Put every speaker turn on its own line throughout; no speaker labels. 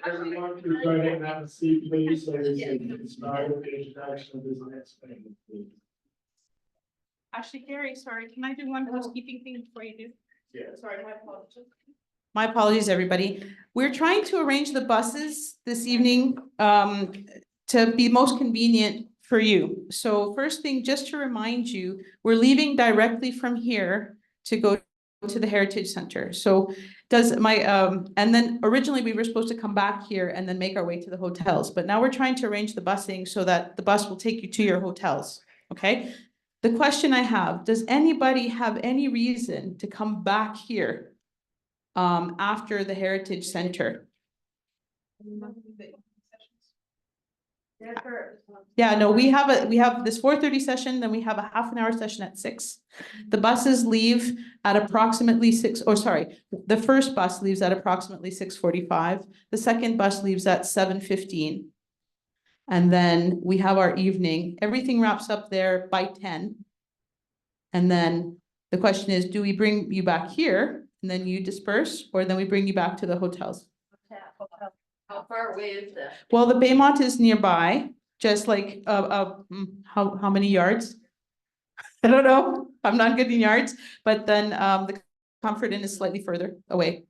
Everyone, please go ahead and have a seat, please, so we can start with the introduction of this next panel, please.
Actually, Gary, sorry, can I do one housekeeping thing before you do?
Yeah.
Sorry, my apologies. My apologies, everybody. We're trying to arrange the buses this evening to be most convenient for you. So first thing, just to remind you, we're leaving directly from here to go to the Heritage Center. So and then originally we were supposed to come back here and then make our way to the hotels, but now we're trying to arrange the busing so that the bus will take you to your hotels, okay? The question I have, does anybody have any reason to come back here after the Heritage Center? Yeah, no, we have this 4:30 session, then we have a half an hour session at 6. The buses leave at approximately 6, or sorry, the first bus leaves at approximately 6:45. The second bus leaves at 7:15. And then we have our evening. Everything wraps up there by 10. And then the question is, do we bring you back here and then you disperse, or then we bring you back to the hotels?
How far away is that?
Well, the Baymont is nearby, just like how many yards? I don't know. I'm not good in yards, but then the Comfort Inn is slightly further away.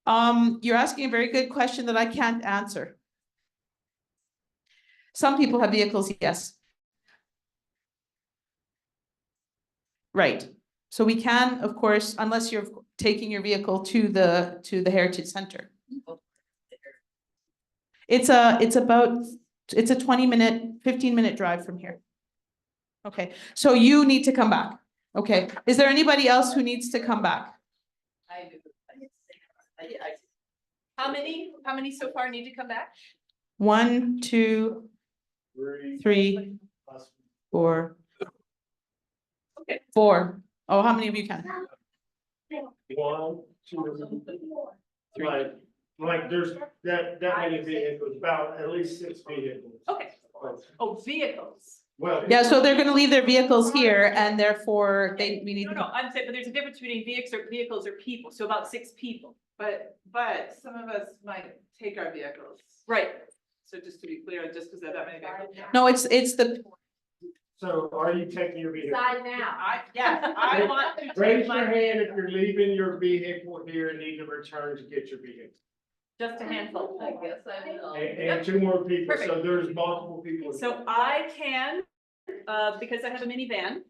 You're asking a very good question that I can't answer. Some people have vehicles, yes. Right. So we can, of course, unless you're taking your vehicle to the Heritage Center. It's a 20-minute, 15-minute drive from here. Okay, so you need to come back. Okay, is there anybody else who needs to come back?
I do. How many so far need to come back?
1, 2, 3, 4.
Okay.
4. Oh, how many of you can?
1, 2, 3. Like there's that many vehicles, about at least 6 vehicles.
Okay. Oh, vehicles.
Well.
Yeah, so they're gonna leave their vehicles here and therefore we need to.
No, I'm saying, but there's a difference between vehicles or people, so about 6 people.
But some of us might take our vehicles.
Right.
So just to be clear, just because there are that many vehicles.
No, it's the,
So are you taking your vehicle?
now. I want to
Raise
take
your
my
hand if
vehicle.
you're leaving your vehicle here and need to return to get your vehicle.
Just a handful. I guess I will.
And 2 more people, so
Perfect.
there's multiple people.
So I can, because I have a minivan,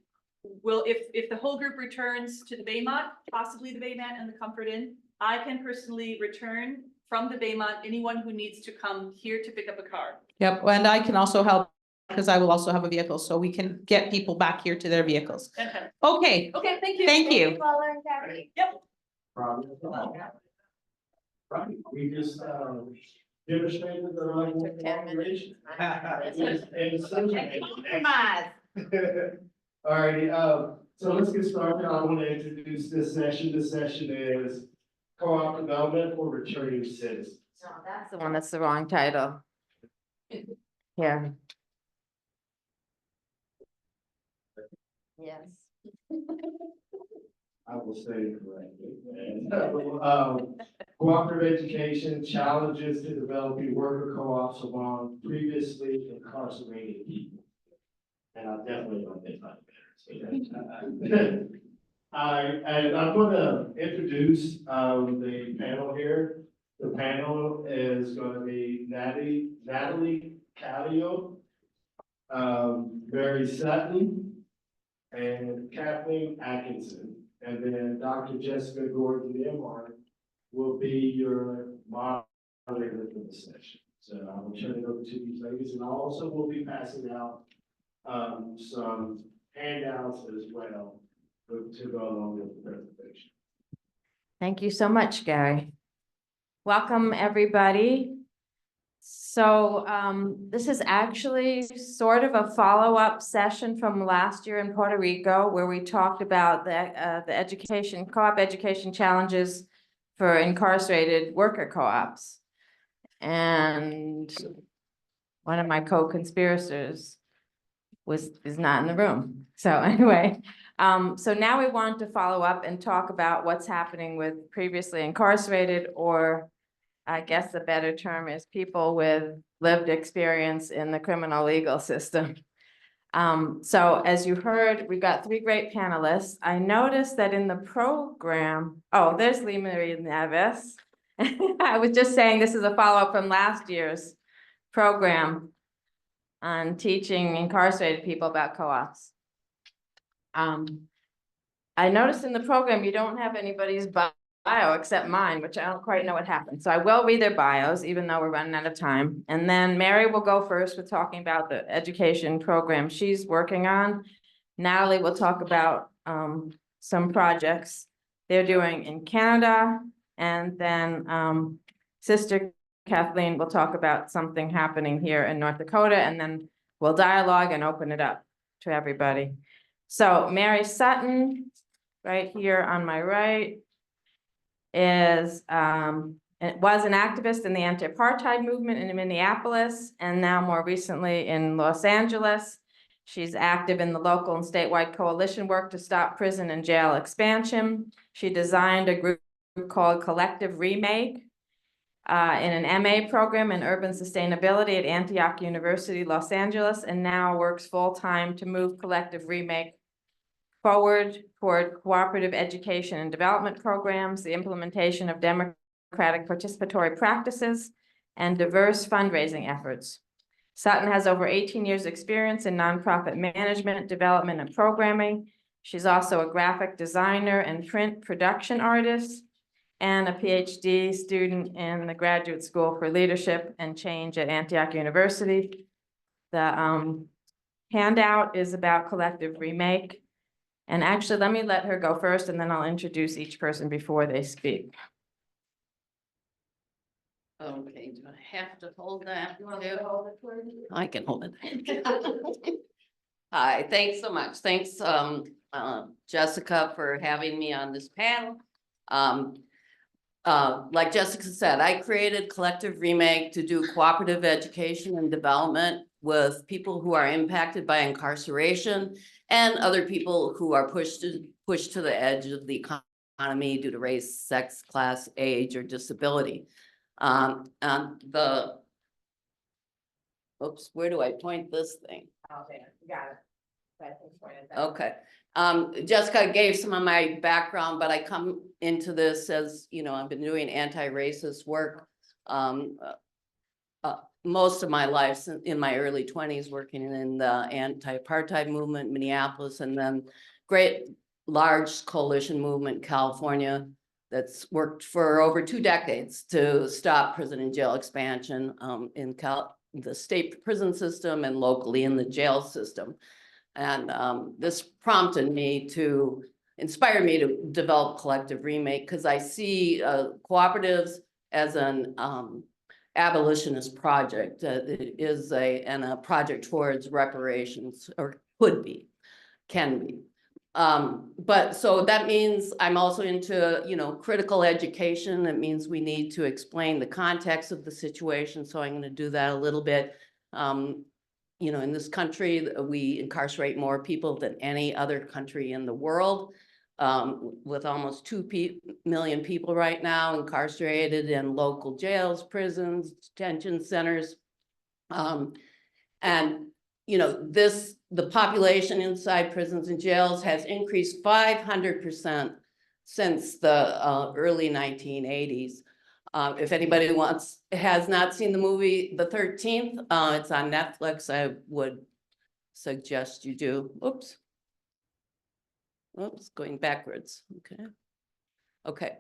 if the whole group returns to the Baymont, possibly the Baymont and the Comfort Inn, I can personally return from the Baymont, anyone who needs to come here to pick up a car.
yep, and I can also help because I will also have a vehicle, so we can get people back here to their vehicles.
Okay.
Okay,
Okay, thank you.
thank you.
Yep.
Problem. Right, we just demonstrated the level of cooperation.
Compromise.
Alrighty, so let's get started. I want to introduce this session. This session is co-op development for returning citizens.
No, that's the one, that's the wrong title. Here. Yes.
I will say it correctly. And, cooperative education challenges to developing worker co-ops among previously incarcerated people. And I definitely don't think I'm better. And I'm gonna introduce, the panel here. The panel is gonna be Natalie Kallio, Mary Sutton, and Kathleen Atkinson. And then Dr. Jessica Gordon MR will be your moderator for the session. So I will turn it over to these ladies, and I also will be passing out some handouts as well to go along with the presentation.
Thank you so much, Gary. Welcome, everybody. So this is actually sort of a follow-up session from last year in Puerto Rico, where we talked about the co-op education challenges for incarcerated worker co-ops. And one of my co-conspirators is not in the room. So anyway, So now we want to follow up and talk about what's happening with previously incarcerated, or I guess the better term is people with lived experience in the criminal legal system. So as you heard, we've got 3 great panelists. I noticed that in the program, oh, there's Lee Marie Neves. I was just saying this is a follow-up from last year's program on teaching incarcerated people about co-ops. I noticed in the program, you don't have anybody's bio except mine, which I don't quite know what happened. So I will read their bios, even though we're running out of time. And then Mary will go first with talking about the education program she's working on. Natalie will talk about some projects they're doing in Canada. And then Sister Kathleen will talk about something happening here in North Dakota, and then we'll dialogue and open it up to everybody. So Mary Sutton, right here on my right, was an activist in the anti-apartheid movement in Minneapolis, and now more recently in Los Angeles. She's active in the local and statewide coalition work to stop prison and jail expansion. She designed a group called Collective ReMake in an MA program in urban sustainability at Antioch University, Los Angeles, and now works full-time to move Collective ReMake forward toward cooperative education and development programs, the implementation of democratic participatory practices, and diverse fundraising efforts. Sutton has over 18 years experience in nonprofit management, development, and programming. She's also a graphic designer and print production artist, and a PhD student in the Graduate School for Leadership and Change at Antioch University. The handout is about Collective ReMake. And actually, let me let her go first, and then I'll introduce each person before they speak.
Okay, do I have to hold that? I can hold it. Hi, thanks so much. Thanks, Jessica, for having me on this panel. Like Jessica said, I created Collective ReMake to do cooperative education and development with people who are impacted by incarceration and other people who are pushed to the edge of the economy due to race, sex, class, age, or disability. Oops, where do I point this thing?
Oh, there, you got it.
Okay. Jessica gave some of my background, but I come into this as, you know, I've been doing anti-racist work most of my life, in my early 20s, working in the anti-apartheid movement in Minneapolis, and then great large coalition movement in California that's worked for over 2 decades to stop prison and jail expansion in the state prison system and locally in the jail system. And this inspired me to develop Collective ReMake, because I see cooperatives as an abolitionist project. It is a project towards reparations, or can be. But so that means I'm also into, you know, critical education. It means we need to explain the context of the situation. So I'm going to do that a little bit. You know, in this country, we incarcerate more people than any other country in the world, with almost 2 million people right now incarcerated in local jails, prisons, detention centers. And, you know, the population inside prisons and jails has increased 500% since the early 1980s. If anybody has not seen the movie The 13th, it's on Netflix. I would suggest you do. Oops, going backwards. Okay.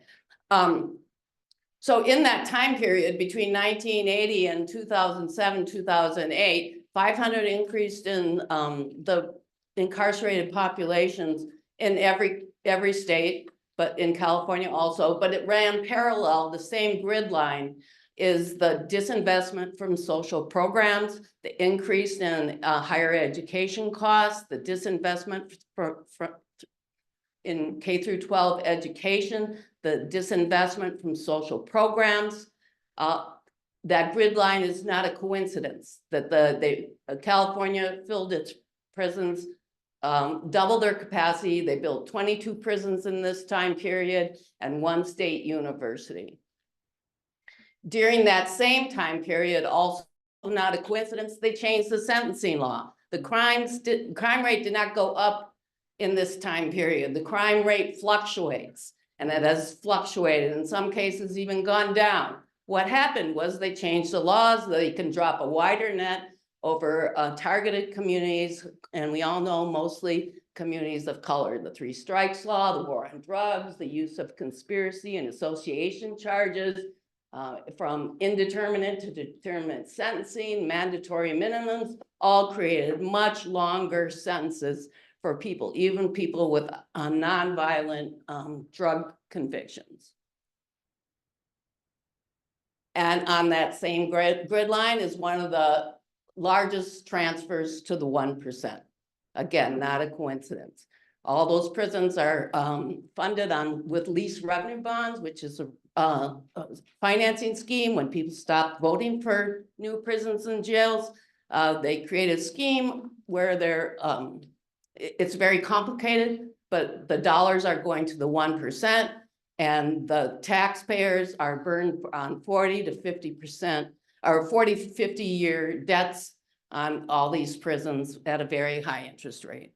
So in that time period between 1980 and 2007, 2008, 500 increased in the incarcerated populations in every state, but in California also. But it ran parallel. The same grid line is the disinvestment from social programs, the increase in higher education costs, the disinvestment in K through 12 education, the disinvestment from social programs. That grid line is not a coincidence that California filled its prisons double their capacity. They built 22 prisons in this time period and 1 state university. During that same time period, also not a coincidence, they changed the sentencing law. The crime rate did not go up in this time period. The crime rate fluctuates, and it has fluctuated, in some cases even gone down. What happened was they changed the laws. They can drop a wider net over targeted communities, and we all know mostly communities of color. The 3 strikes law, the war on drugs, the use of conspiracy and association charges, from indeterminate to determinate sentencing, mandatory minimums, all created much longer sentences for people, even people with nonviolent drug convictions. And on that same grid line is one of the largest transfers to the 1%. Again, not a coincidence. All those prisons are funded with lease revenue bonds, which is a financing scheme. When people stop voting for new prisons and jails, they create a scheme where it's very complicated, but the dollars are going to the 1%, and the taxpayers are burned on 40 to 50% or 40 to 50 year debts on all these prisons at a very high interest rate.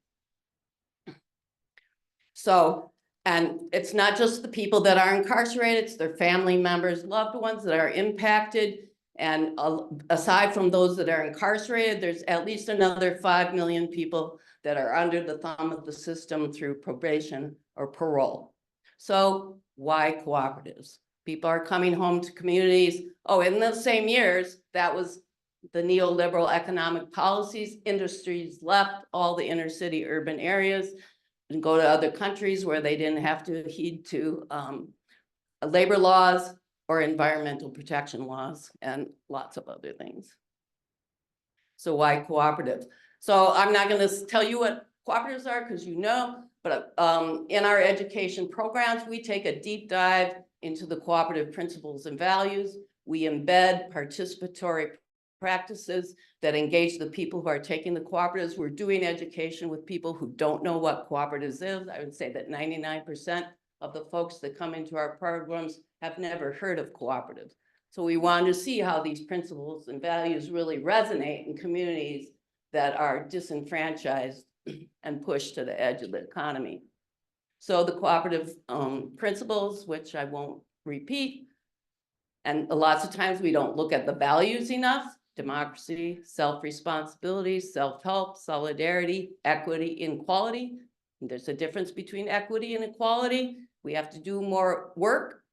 So, and it's not just the people that are incarcerated, it's their family members, loved ones that are impacted. And aside from those that are incarcerated, there's at least another 5 million people that are under the thumb of the system through probation or parole. So why cooperatives? People are coming home to communities. Oh, in the same years, that was the neoliberal economic policies. Industries left all the inner city urban areas and go to other countries where they didn't have to heed to labor laws or environmental protection laws and lots of other things. So why cooperative? So I'm not going to tell you what cooperatives are because you know, but in our education programs, we take a deep dive into the cooperative principles and values. We embed participatory practices that engage the people who are taking the cooperatives. We're doing education with people who don't know what cooperatives is. I would say that 99% of the folks that come into our programs have never heard of cooperatives. So we wanted to see how these principles and values really resonate in communities that are disenfranchised and pushed to the edge of the economy. So the cooperative principles, which I won't repeat, and lots of times we don't look at the values enough: democracy, self-responsibility, self-help, solidarity, equity, inequality. And there's a difference between equity and equality. We have to do more work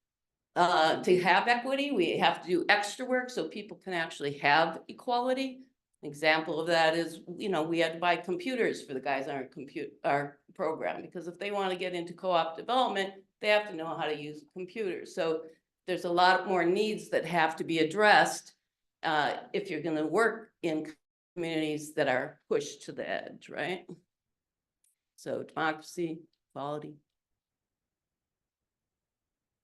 to have equity. We have to do extra work so people can actually have equality. An example of that is, you know, we had to buy computers for the guys on our program, because if they want to get into co-op development, they have to know how to use computers. So there's a lot more needs that have to be addressed if you're going to work in communities that are pushed to the edge, right? So democracy, equality.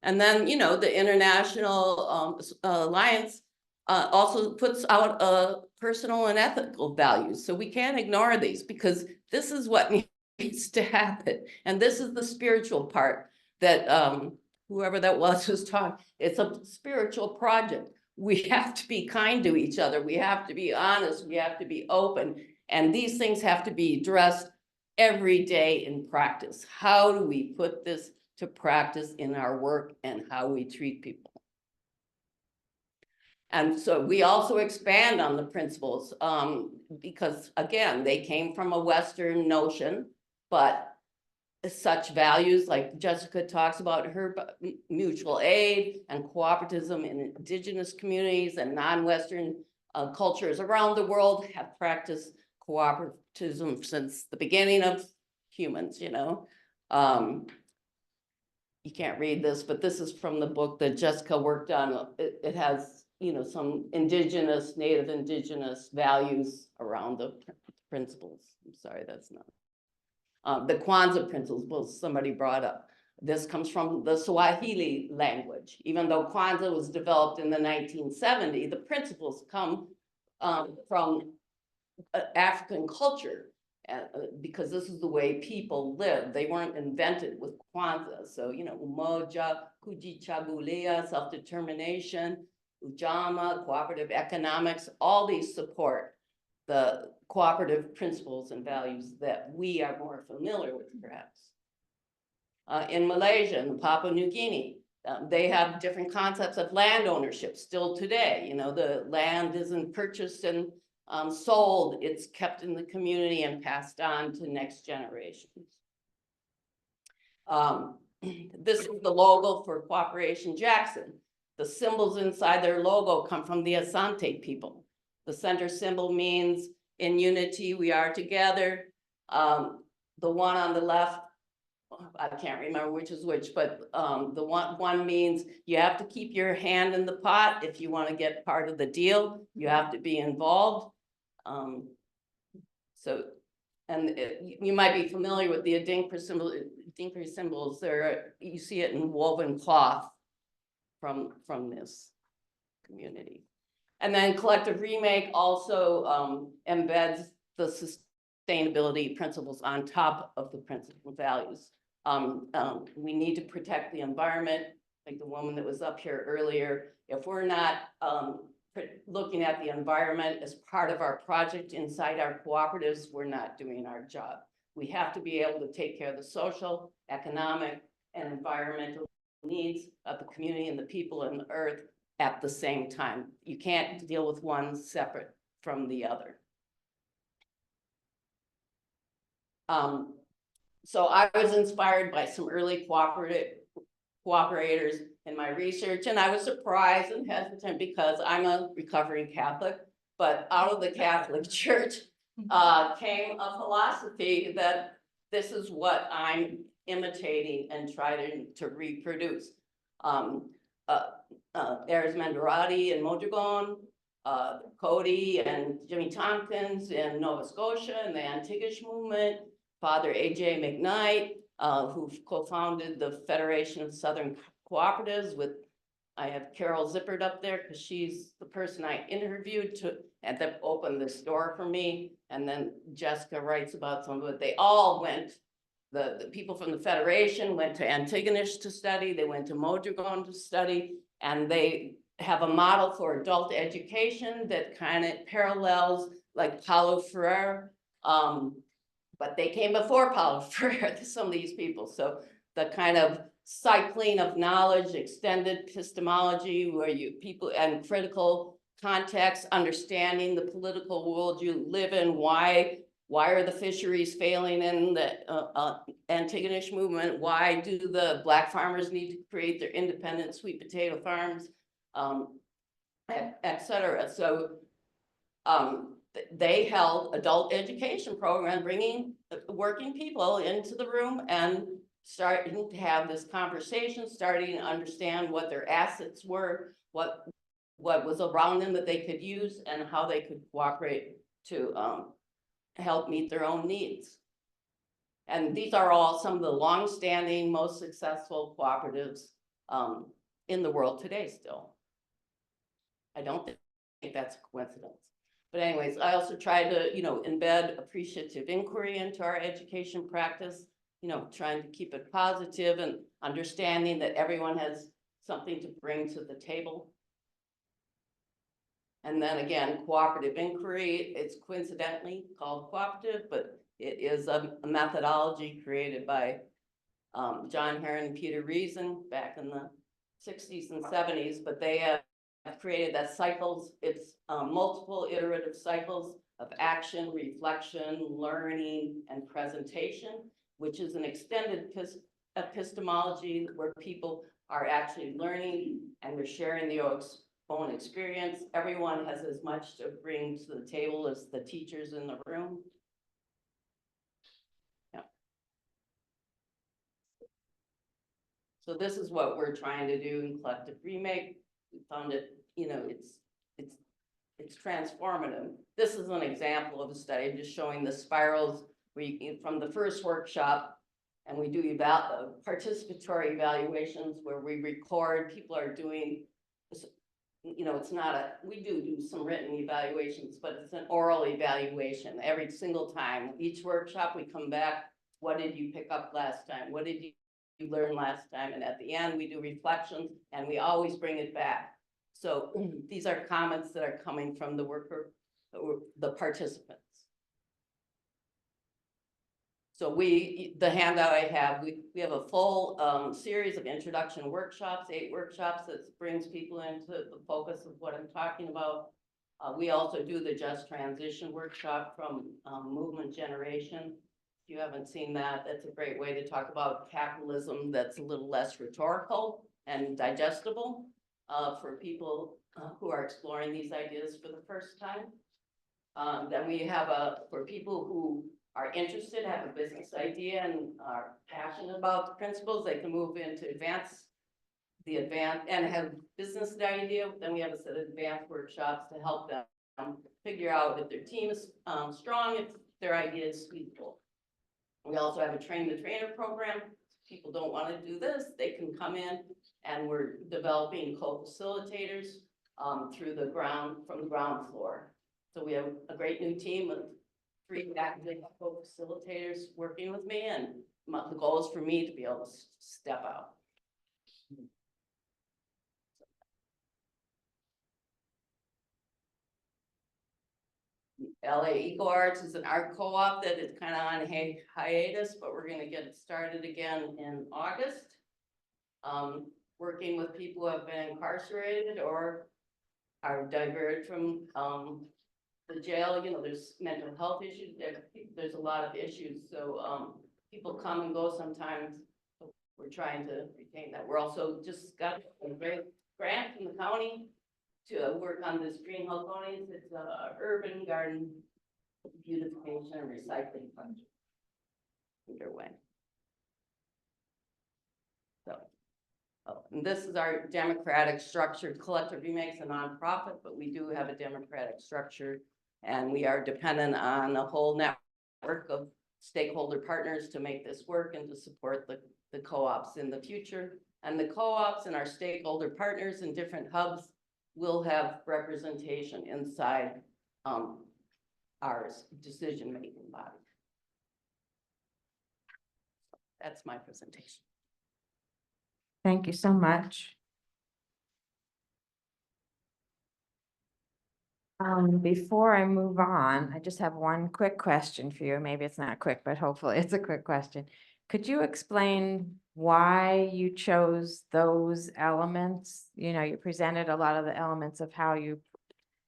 And then, you know, the International Alliance also puts out personal and ethical values. So we can't ignore these, because this is what needs to happen. And this is the spiritual part that whoever that was talking. It's a spiritual project. We have to be kind to each other. We have to be honest. We have to be open. And these things have to be addressed every day in practice. How do we put this to practice in our work and how we treat people? And so we also expand on the principles because, again, they came from a Western notion, but such values like Jessica talks about her mutual aid and cooperativism in indigenous communities and non-Western cultures around the world have practiced cooperativism since the beginning of humans, you know. You can't read this, but this is from the book that Jessica worked on. It has, you know, some indigenous, native indigenous values around the principles. I'm sorry, that's not. The Kwanzaa principles somebody brought up. This comes from the Swahili language. Even though Kwanzaa was developed in the 1970s, the principles come from African culture. because this is the way people live. They weren't invented with Kwanzaa. So, you know, umoja, kujichabulea, self-determination, ujama, cooperative economics, all these support the cooperative principles and values that we are more familiar with, perhaps. In Malaysia and Papua New Guinea, they have different concepts of land ownership still today. You know, the land isn't purchased and sold, it's kept in the community and passed on to next generations. This is the logo for Cooperation Jackson. The symbols inside their logo come from the Asante people. The center symbol means in unity we are together. The one on the left, I can't remember which is which, but the one means you have to keep your hand in the pot if you want to get part of the deal. You have to be involved. You might be familiar with the Adinkra symbols. You see it in woven cloth from this community. And then Collective ReMake also embeds the sustainability principles on top of the principal values. We need to protect the environment, like the woman that was up here earlier. If we're not looking at the environment as part of our project inside our cooperatives, we're not doing our job. We have to be able to take care of the social, economic, and environmental needs of the community and the people and the earth at the same time. You can't deal with one separate from the other. So I was inspired by some early cooperators in my research, and I was surprised and hesitant because I'm a recovering Catholic, but out of the Catholic Church came a philosophy that this is what I'm imitating and trying to reproduce. There's Mandarati and Mondragon, Cody and Jimmy Tompkins in Nova Scotia and the Antigonish movement, Father A.J. McKnight, who co-founded the Federation of Southern Cooperatives with, I have Carol Zippert up there because she's the person I interviewed and that opened this door for me. And then Jessica writes about some of it. They all went, the people from the Federation went to Antigonish to study, they went to Mondragon to study, and they have a model for adult education that kind of parallels like Paulo Freire. But they came before Paulo Freire, some of these people. So the kind of cycling of knowledge, extended epistemology, where people and critical context, understanding the political world you live in, why are the fisheries failing in the Antigonish movement? Why do the Black farmers need to create their independent sweet potato farms, et cetera? So they held adult education program, bringing working people into the room and starting to have this conversation, starting to understand what their assets were, what was around them that they could use, and how they could cooperate to help meet their own needs. And these are all some of the long-standing, most successful cooperatives in the world today still. I don't think that's a coincidence. But anyways, I also try to, embed appreciative inquiry into our education practice, trying to keep it positive and understanding that everyone has something to bring to the table. And then again, cooperative inquiry, it's coincidentally called cooperative, but it is a methodology created by John Heron and Peter Reason back in the 60s and 70s, but they have created that cycles, it's multiple iterative cycles of action, reflection, learning, and presentation, which is an extended epistemology where people are actually learning and they're sharing their own experience. Everyone has as much to bring to the table as the teachers in the room. Yeah. So this is what we're trying to do in Collective ReMake. We found it, it's transformative. This is an example of a study, just showing the spirals from the first workshop, and we do participatory evaluations where we record, people are doing you know, it's not we do some written evaluations, but it's an oral evaluation every single time. Each workshop, we come back, what did you pick up last time? What did you learn last time? And at the end, we do reflections, and we always bring it back. So these are comments that are coming from the the participants. So the handout I have, we have a full series of introduction workshops, 8 workshops that brings people into the focus of what I'm talking about. We also do the Just Transition workshop from Movement Generation. If you haven't seen that, that's a great way to talk about capitalism that's a little less rhetorical and digestible for people who are exploring these ideas for the first time. Then we have for people who are interested, have a business idea and are passionate about the principles, they can move into and have business idea. Then we have a set of advanced workshops to help them figure out if their team is strong, if their idea is feasible. We also have a train the trainer program. If people don't want to do this, they can come in, and we're developing co-facilitators from the ground floor. So we have a great new team of 3 active co-facilitators working with me, and the goal is for me to be able to step out. LA Eco Arts is an art co-op that is kind of on hiatus, but we're going to get it started again in August. Working with people who have been incarcerated or are diverted from the jail. You know, there's mental health issues. There's a lot of issues. So people come and go sometimes. We're trying to retain that. We're also just got a great grant from the county to work on this green Halcones. It's a urban garden beautification and recycling project underway. So, and this is our democratic structure. Collective ReMake's a nonprofit, but we do have a democratic structure, and we are dependent on a whole network of stakeholder partners to make this work and to support the co-ops in the future. And the co-ops and our stakeholder partners in different hubs will have representation inside our decision-making body. That's my presentation.
Thank you so much. Before I move on, I just have one quick question for you. Maybe it's not quick, but hopefully it's a quick question. Could you explain why you chose those elements? You know, you presented a lot of the elements of how you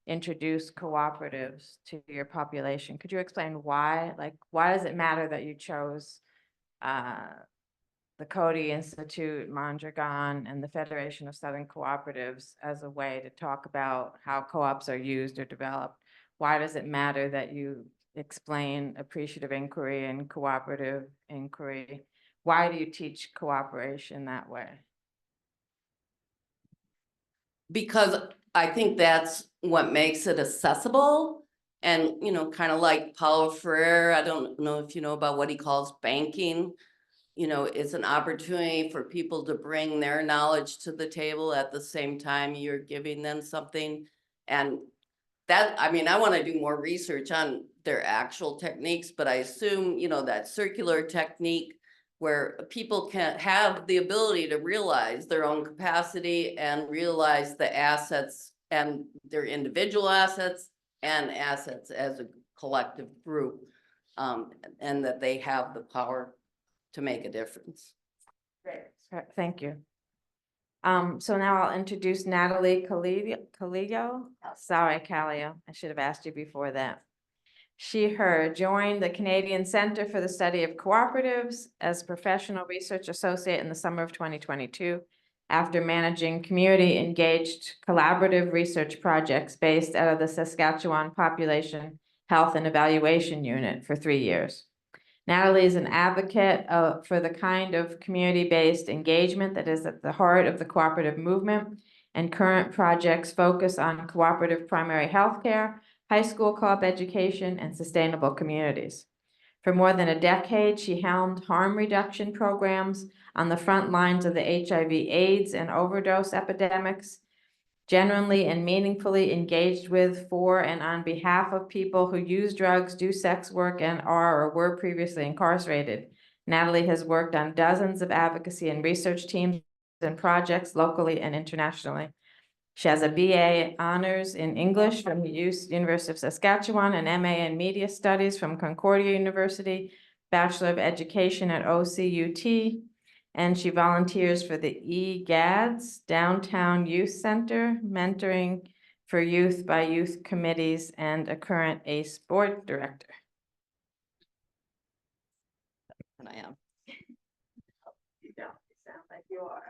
introduce cooperatives to your population. Could you explain why? Like, why does it matter that you chose the Coady Institute, Mondragon, and the Federation of Southern Cooperatives as a way to talk about how co-ops are used or developed? Why does it matter that you explain appreciative inquiry and cooperative inquiry? Why do you teach cooperation that way?
Because I think that's what makes it accessible. And, you know, kind of like Paulo Freire, I don't know if you know about what he calls banking. You know, it's an opportunity for people to bring their knowledge to the table at the same time you're giving them something. And that, I mean, I want to do more research on their actual techniques, but I assume, you know, that circular technique where people can have the ability to realize their own capacity and realize the assets and their individual assets and assets as a collective group, and that they have the power to make a difference.
Great. Thank you. So now I'll introduce Natalie Kallio. Sorry, Kallio. I should have asked you before that. Her joined the Canadian Centre for the Study of Cooperatives as professional research associate in the summer of 2022, after managing community engaged collaborative research projects based out of the Saskatchewan Population Health and Evaluation Unit for 3 years. Natalie is an advocate for the kind of community-based engagement that is at the heart of the cooperative movement, and current projects focus on cooperative primary healthcare, high school co-op education, and sustainable communities. For more than a decade, she helmed harm reduction programs on the front lines of the HIV/AIDS and overdose epidemics, genuinely and meaningfully engaged with, for, and on behalf of people who use drugs, do sex work, and are or were previously incarcerated. Natalie has worked on dozens of advocacy and research teams and projects locally and internationally. She has a BA honors in English from the University of Saskatchewan, an MA in Media Studies from Concordia University, Bachelor of Education at OCUT, and she volunteers for the EGADS Downtown Youth Center, mentoring for youth by youth committees, and a current ACE board director.
And I am.
You don't sound like you are.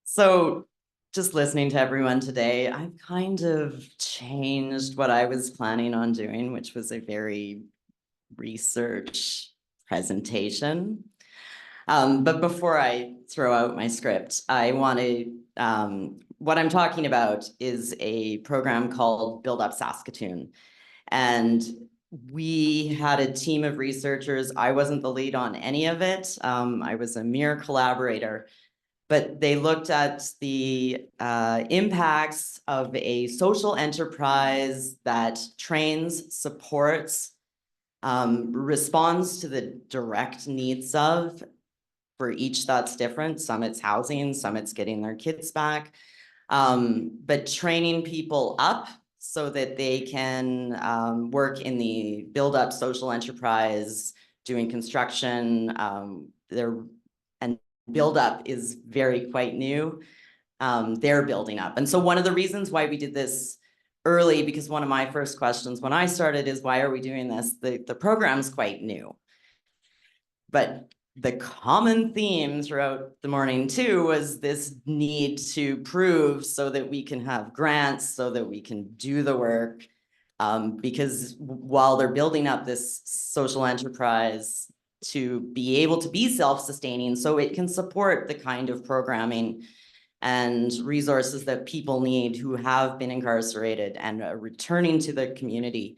So just listening to everyone today, I've kind of changed what I was planning on doing, which was a very research presentation. But before I throw out my script, I want to, what I'm talking about is a program called Build Up Saskatoon. And we had a team of researchers. I wasn't the lead on any of it. I was a mere collaborator. But they looked at the impacts of a social enterprise that trains, supports, responds to the direct needs of, for each that's different. Some it's housing, some it's getting their kids back, but training people up so that they can work in the build up social enterprise, doing construction, and build up is very quite new. They're building up. And so one of the reasons why we did this early, because one of my first questions when I started is, why are we doing this? The program's quite new. But the common theme throughout the morning too was this need to prove so that we can have grants, so that we can do the work. Because while they're building up this social enterprise to be able to be self-sustaining, so it can support the kind of programming and resources that people need who have been incarcerated and are returning to the community,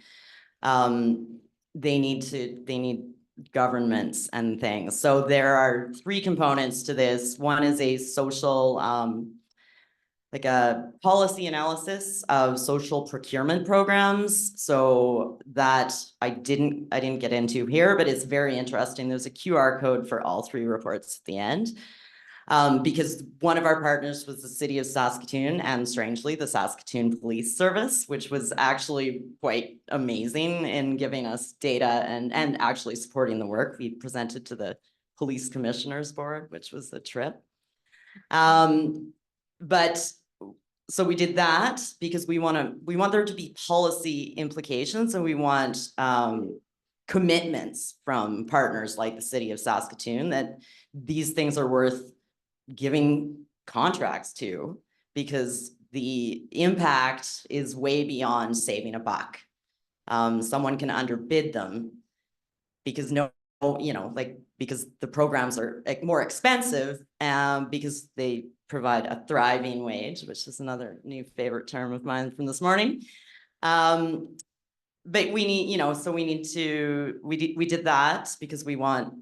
they need governments and things. So there are three components to this. One is a social, like a policy analysis of social procurement programs. So that I didn't get into here, but it's very interesting. There's a QR code for all three reports at the end. Because one of our partners was the city of Saskatoon, and strangely, the Saskatoon Police Service, which was actually quite amazing in giving us data and actually supporting the work. We presented to the Police Commissioners Board, which was a trip. But so we did that because we want there to be policy implications, and we want commitments from partners like the city of Saskatoon that these things are worth giving contracts to, because the impact is way beyond saving a buck. Someone can underbid them because because the programs are more expensive, because they provide a thriving wage, which is another new favorite term of mine from this morning. But we need, so we need to, we did that because we want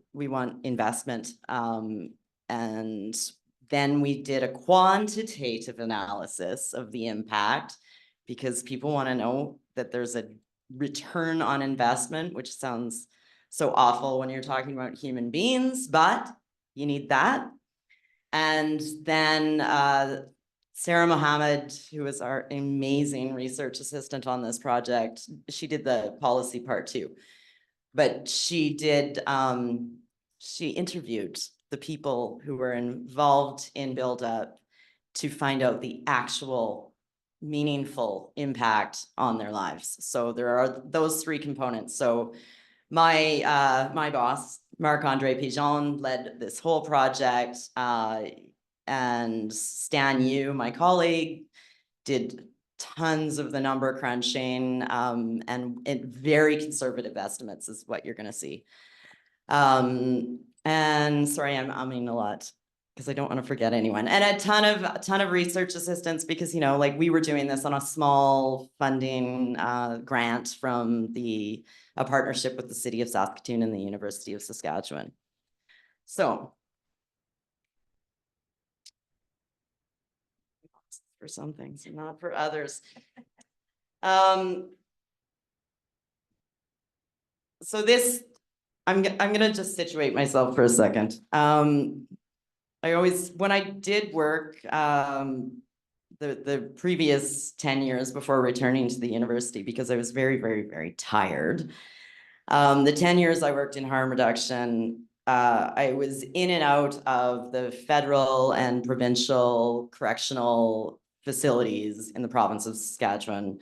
investment. And then we did a quantitative analysis of the impact, because people want to know that there's a return on investment, which sounds so awful when you're talking about human beings, but you need that. And then Sarah Mohammed, who is our amazing research assistant on this project, she did the policy part too. But she did, she interviewed the people who were involved in Build Up to find out the actual meaningful impact on their lives. So there are those three components. So my boss, Marc-Andre Pigeon, led this whole project, and Stan Yu, my colleague, did tons of the number crunching, and very conservative estimates is what you're going to see. And sorry, I'm umming a lot because I don't want to forget anyone. And a ton of research assistants, because, like, we were doing this on a small funding grant from a partnership with the city of Saskatoon and the University of Saskatchewan. So for some things and not for others. So this, I'm gonna just situate myself for a second. When I did work, the previous 10 years before returning to the university, because I was very, very, very tired. The 10 years I worked in harm reduction, I was in and out of the federal and provincial correctional facilities in the province of Saskatchewan.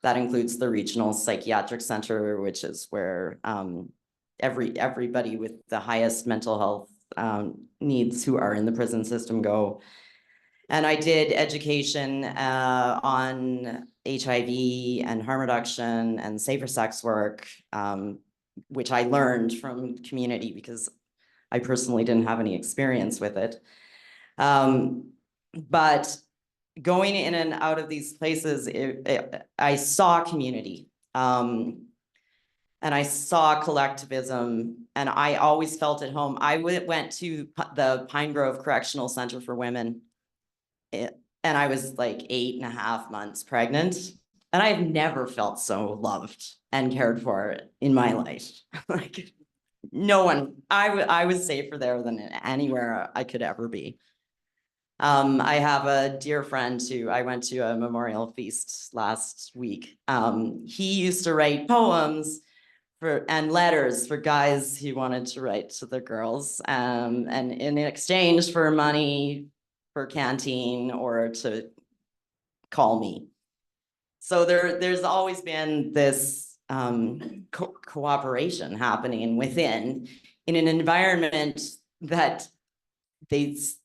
That includes the Regional Psychiatric Center, which is where everybody with the highest mental health needs who are in the prison system go. And I did education on HIV and harm reduction and safer sex work, which I learned from community because I personally didn't have any experience with it. But going in and out of these places, I saw community. And I saw collectivism, and I always felt at home. I went to the Pine Grove Correctional Center for Women, and I was like 8.5 months pregnant, and I've never felt so loved and cared for in my life. Like no one, I was safer there than anywhere I could ever be. I have a dear friend who I went to a memorial feast last week. He used to write poems and letters for guys he wanted to write to the girls, and in exchange for money for canteen or to call me. So there's always been this cooperation happening within in an environment that is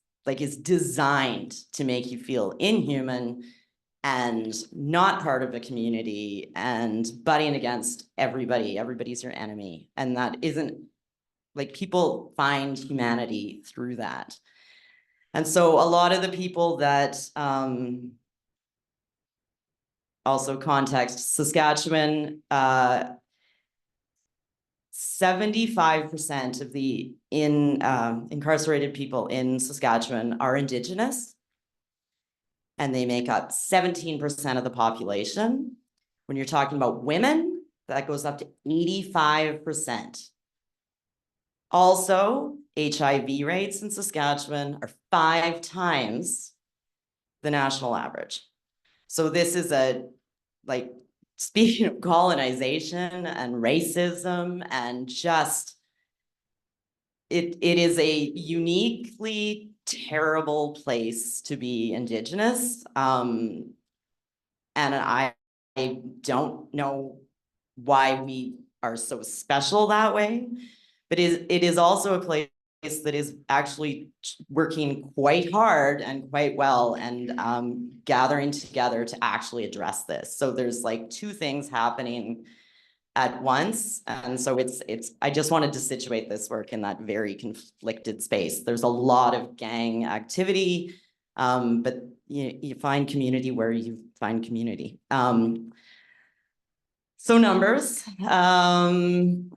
designed to make you feel inhuman and not part of a community and butting against everybody. Everybody's your enemy. And that isn't, like, people find humanity through that. And so a lot of the people that also context Saskatchewan, 75% of the incarcerated people in Saskatchewan are Indigenous, and they make up 17% of the population. When you're talking about women, that goes up to 85%. Also, HIV rates in Saskatchewan are 5 times the national average. So this is speaking of colonization and racism and just, it is a uniquely terrible place to be Indigenous. And I don't know why we are so special that way, but it is also a place that is actually working quite hard and quite well and gathering together to actually address this. So there's like 2 things happening at once. And so I just wanted to situate this work in that very conflicted space. There's a lot of gang activity, but you find community where you find community. So numbers,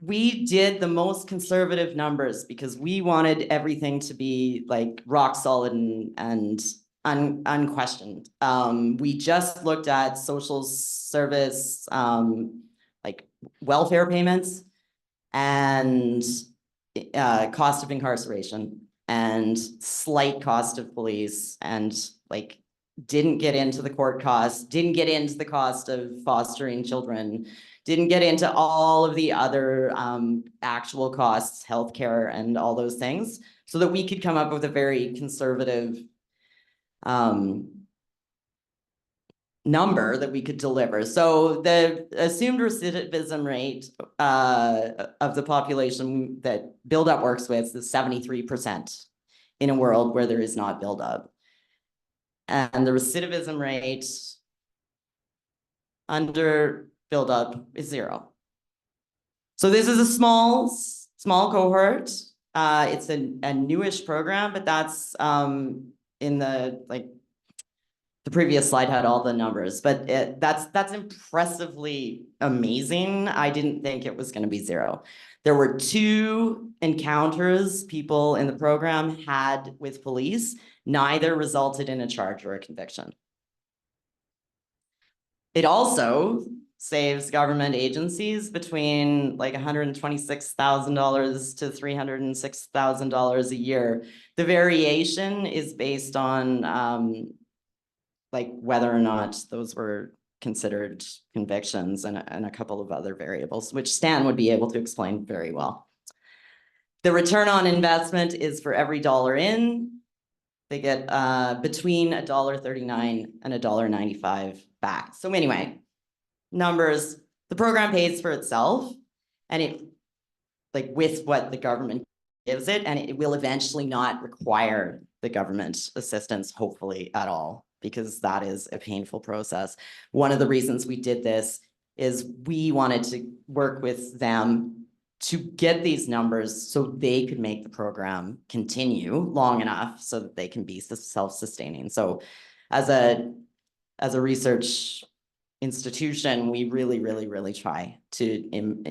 we did the most conservative numbers because we wanted everything to be like rock solid and unquestioned. We just looked at social service, like welfare payments and cost of incarceration and slight cost of police, and like didn't get into the court costs, didn't get into the cost of fostering children, didn't get into all of the other actual costs, healthcare and all those things, so that we could come up with a very conservative number that we could deliver. So the assumed recidivism rate of the population that buildup works with is 73% in a world where there is not buildup. And the recidivism rate under buildup is 0. So this is a small cohort. It's a newish program, but that's in the previous slide had all the numbers, but that's impressively amazing. I didn't think it was going to be 0. There were 2 encounters people in the program had with police. Neither resulted in a charge or a conviction. It also saves government agencies between like $126,000 to $306,000 a year. The variation is based on like whether or not those were considered convictions and a couple of other variables, which Stan would be able to explain very well. The return on investment is for every dollar in, they get between $1.39 and $1.95 back. So anyway, numbers, the program pays for itself, and it, like with what the government gives it, and it will eventually not require the government assistance, hopefully, at all, because that is a painful process. One of the reasons we did this is we wanted to work with them to get these numbers so they could make the program continue long enough so that they can be self-sustaining. So as a research institution, we really try to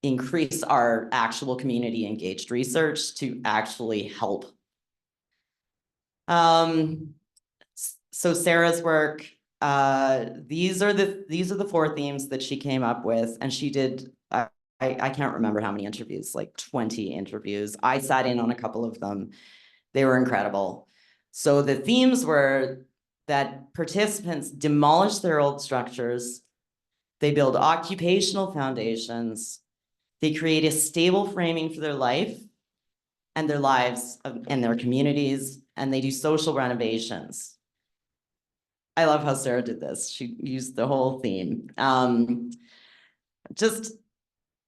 increase our actual community engaged research to actually help. So Sarah's work, these are the 4 themes that she came up with, and she did, I can't remember how many interviews, like 20 interviews. I sat in on a couple of them. They were incredible. So the themes were that participants demolish their old structures, they build occupational foundations, they create a stable framing for their life and their lives and their communities, and they do social renovations. I love how Sarah did this. She used the whole theme. Just,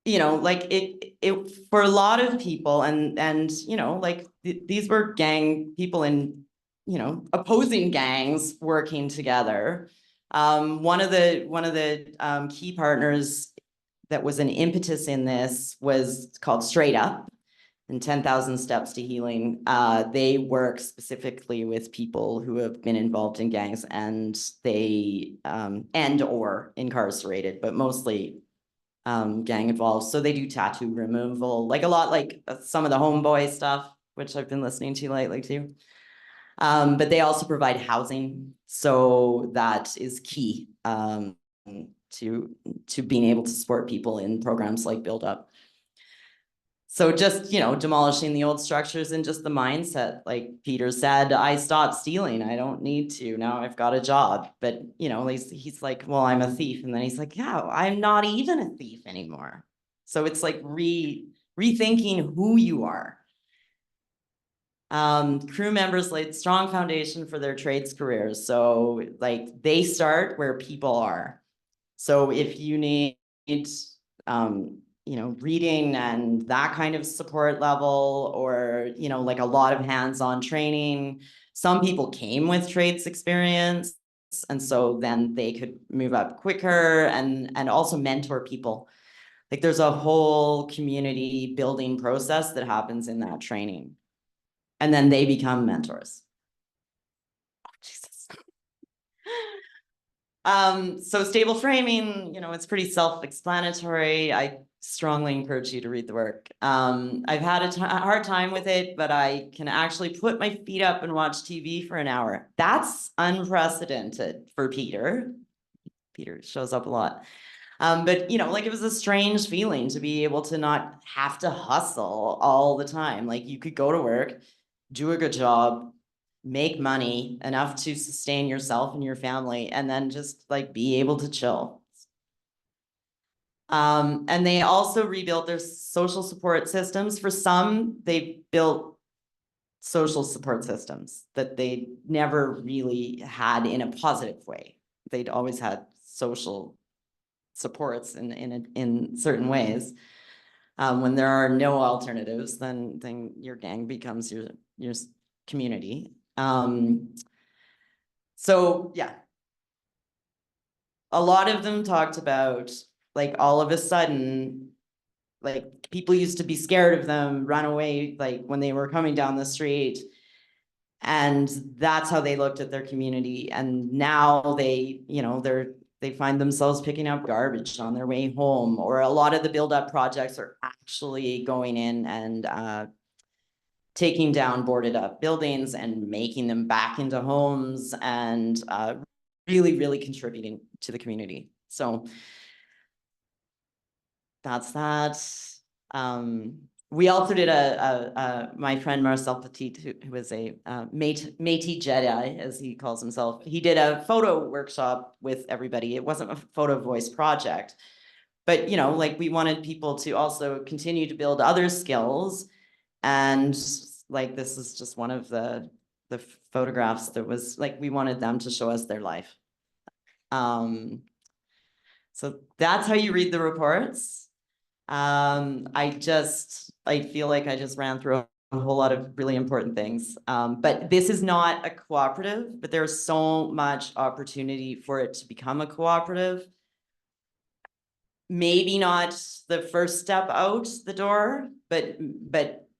you know, like it for a lot of people, and you know, like these were gang people in, you know, opposing gangs working together. One of the key partners that was an impetus in this was called Straight Up and 10,000 Steps to Healing. They work specifically with people who have been involved in gangs, and they and or incarcerated, but mostly gang involved. So they do tattoo removal, like a lot, like some of the homeboy stuff, which I've been listening to lately too. But they also provide housing. So that is key to being able to support people in programs like Build Up. So just, you know, demolishing the old structures and just the mindset, like Peter said, I stopped stealing. I don't need to. Now I've got a job. But, you know, he's like, well, I'm a thief. And then he's like, yeah, I'm not even a thief anymore. So it's like rethinking who you are. Crew members laid strong foundation for their trades careers. So like they start where people are. So if you need, you know, reading and that kind of support level, or, you know, like a lot of hands-on training. Some people came with trades experience, and so then they could move up quicker and also mentor people. Like there's a whole community building process that happens in that training. And then they become mentors. Oh, Jesus. So stable framing, you know, it's pretty self-explanatory. I strongly encourage you to read the work. I've had a hard time with it, but I can actually put my feet up and watch TV for an hour. That's unprecedented for Peter. Peter shows up a lot. But you know, like it was a strange feeling to be able to not have to hustle all the time. Like you could go to work, do a good job, make money enough to sustain yourself and your family, and then just like be able to chill. And they also rebuilt their social support systems. For some, they built social support systems that they never really had in a positive way. They'd always had social supports in certain ways. When there are no alternatives, then your gang becomes your community. So yeah, a lot of them talked about like all of a sudden, like people used to be scared of them, run away, like when they were coming down the street. And that's how they looked at their community. And now they, you know, they find themselves picking up garbage on their way home, or a lot of the Build Up projects are actually going in and taking down boarded up buildings and making them back into homes and really, really contributing to the community. So that's that. We also did my friend Marcel Petit, who is a Métis Jedi, as he calls himself. He did a photo workshop with everybody. It wasn't a photo voice project, but you know, like we wanted people to also continue to build other skills. And like, this is just one of the photographs that was like, we wanted them to show us their life. So that's how you read the reports. I feel like I just ran through a whole lot of really important things. But this is not a cooperative, but there's so much opportunity for it to become a cooperative. Maybe not the first step out the door, but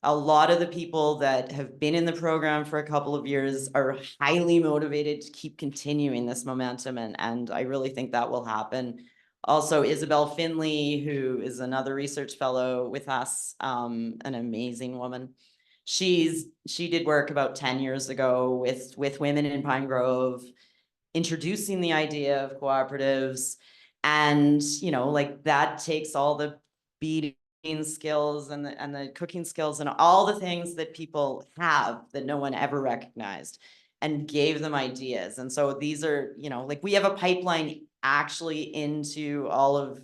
a lot of the people that have been in the program for a couple of years are highly motivated to keep continuing this momentum. And I really think that will happen. Also, Isabel Finley, who is another research fellow with us, an amazing woman. She did work about 10 years ago with women in Pine Grove, introducing the idea of cooperatives. And, you know, like that takes all the beading skills and the cooking skills and all the things that people have that no one ever recognized, and gave them ideas. And so these are, you know, like we have a pipeline actually into all of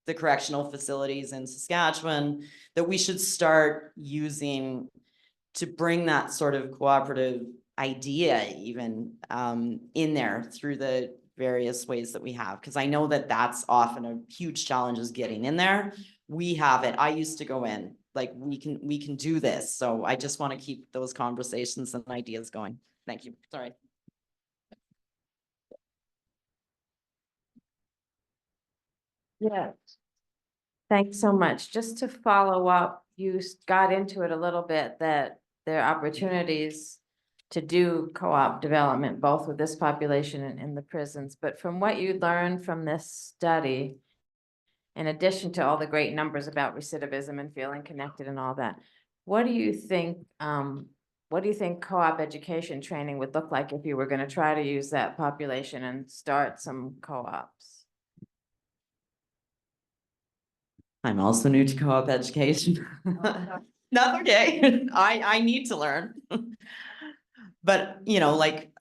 the correctional facilities in Saskatchewan that we should start using to bring that sort of cooperative idea even in there through the various ways that we have. Because I know that that's often a huge challenge, is getting in there. We have it. I used to go in, like we can do this. So I just want to keep those conversations and ideas going. Thank you. Sorry.
Yeah. Thanks so much. Just to follow up, you got into it a little bit, that there are opportunities to do co-op development, both with this population and in the prisons. But from what you learned from this study, in addition to all the great numbers about recidivism and feeling connected and all that, what do you think co-op education training would look like if you were going to try to use that population and start some co-ops?
I'm also new to co-op education. That's okay. I need to learn. But, you know, like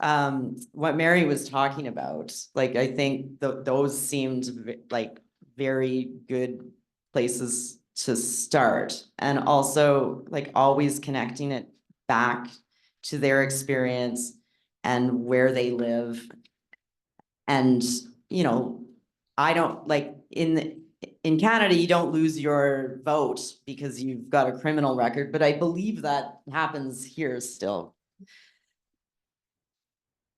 what Mary was talking about, like, I think those seemed like very good places to start. And also like always connecting it back to their experience and where they live. And, you know, I don't like in Canada, you don't lose your vote because you've got a criminal record, but I believe that happens here still.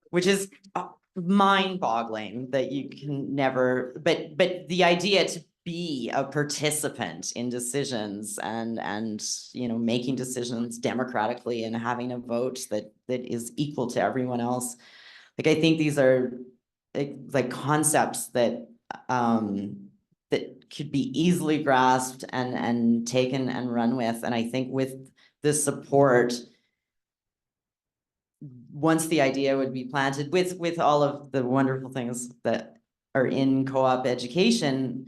Which is mind-boggling that you can never, but the idea to be a participant in decisions and you know, making decisions democratically and having a vote that is equal to everyone else. Like, I think these are like concepts that that could be easily grasped and taken and run with. And I think with the support, once the idea would be planted with all of the wonderful things that are in co-op education,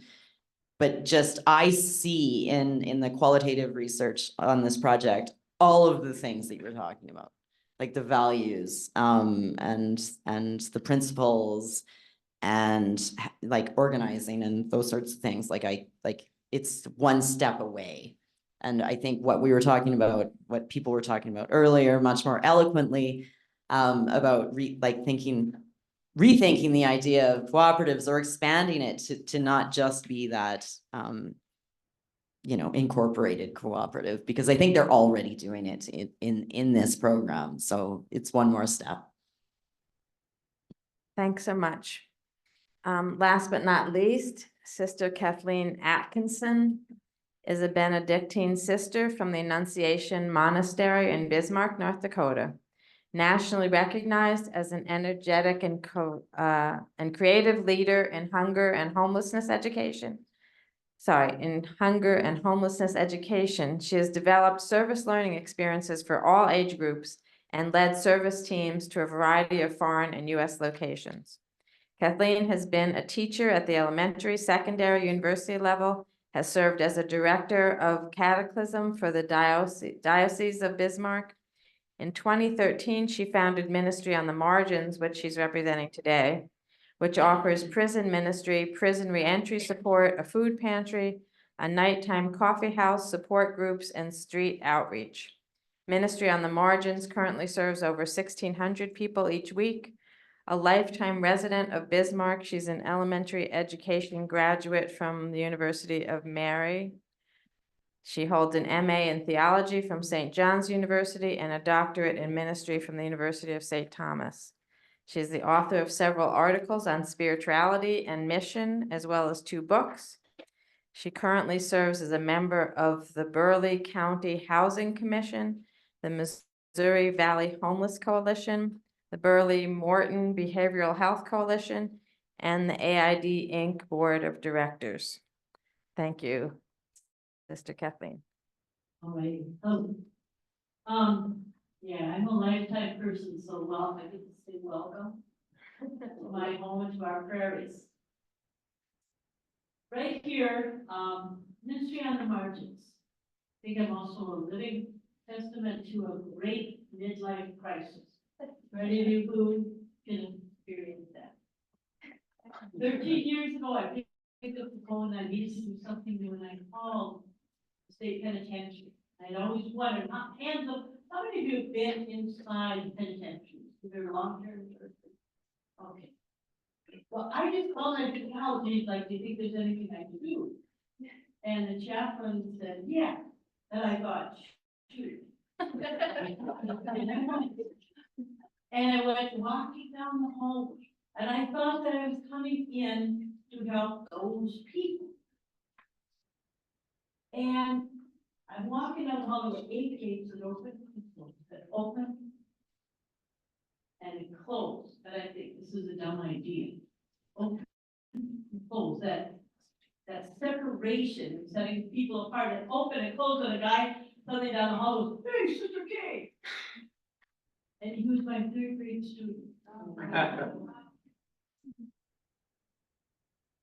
but just I see in the qualitative research on this project, all of the things that you were talking about, like the values and the principles and like organizing and those sorts of things. Like it's one step away. And I think what we were talking about, what people were talking about earlier, much more eloquently, about rethinking the idea of cooperatives or expanding it to not just be that, you know, incorporated cooperative, because I think they're already doing it in this program. So it's one more step.
Thanks so much. Last but not least, Sister Kathleen Atkinson is a Benedictine sister from the Annunciation Monastery in Bismarck, North Dakota. Nationally recognized as an energetic and creative leader in hunger and homelessness education. In hunger and homelessness education, she has developed service learning experiences for all age groups and led service teams to a variety of foreign and U.S. locations. Kathleen has been a teacher at the elementary, secondary, university level, has served as a director of catechism for the Diocese of Bismarck. In 2013, she founded Ministry on the Margins, which she's representing today, which offers prison ministry, prison reentry support, a food pantry, a nighttime coffee house, support groups, and street outreach. Ministry on the Margins currently serves over 1,600 people each week. A lifetime resident of Bismarck, she's an elementary education graduate from the University of Mary. She holds an MA in theology from St. John's University and a doctorate in ministry from the University of St. Thomas. She's the author of several articles on spirituality and mission, as well as 2 books. She currently serves as a member of the Burleigh County Housing Commission, the Missouri Valley Homeless Coalition, the Burleigh Morton Behavioral Health Coalition, and the AID Inc. Board of Directors. Thank you, Sister Kathleen.
All right. Yeah, I'm a lifetime person, so I get to say welcome to my home and to our prairies. Right here, Ministry on the Margins. I think I'm also a living testament to a great midlife crisis. For any of you who can experience that. 13 years ago, I picked up the phone and I needed to do something new, and I called the state penitentiary. I'd always wondered, hands up, how many of you have been inside penitentiaries? They're long-term churches. Okay. Well, I just called my psychologist, like, do you think there's anything I can do? And the chaplain said, yeah. And I thought, shoot. And I went walking down the hallway, and I thought that I was coming in to help those people. And I'm walking down the hallway with 8 gates that open, and it closed. But I think this is a dumb idea. Open, close, that separation, setting people apart, and open and close, and a guy suddenly down the hall goes, hey, Sister Kay. And he was my 3rd grade student.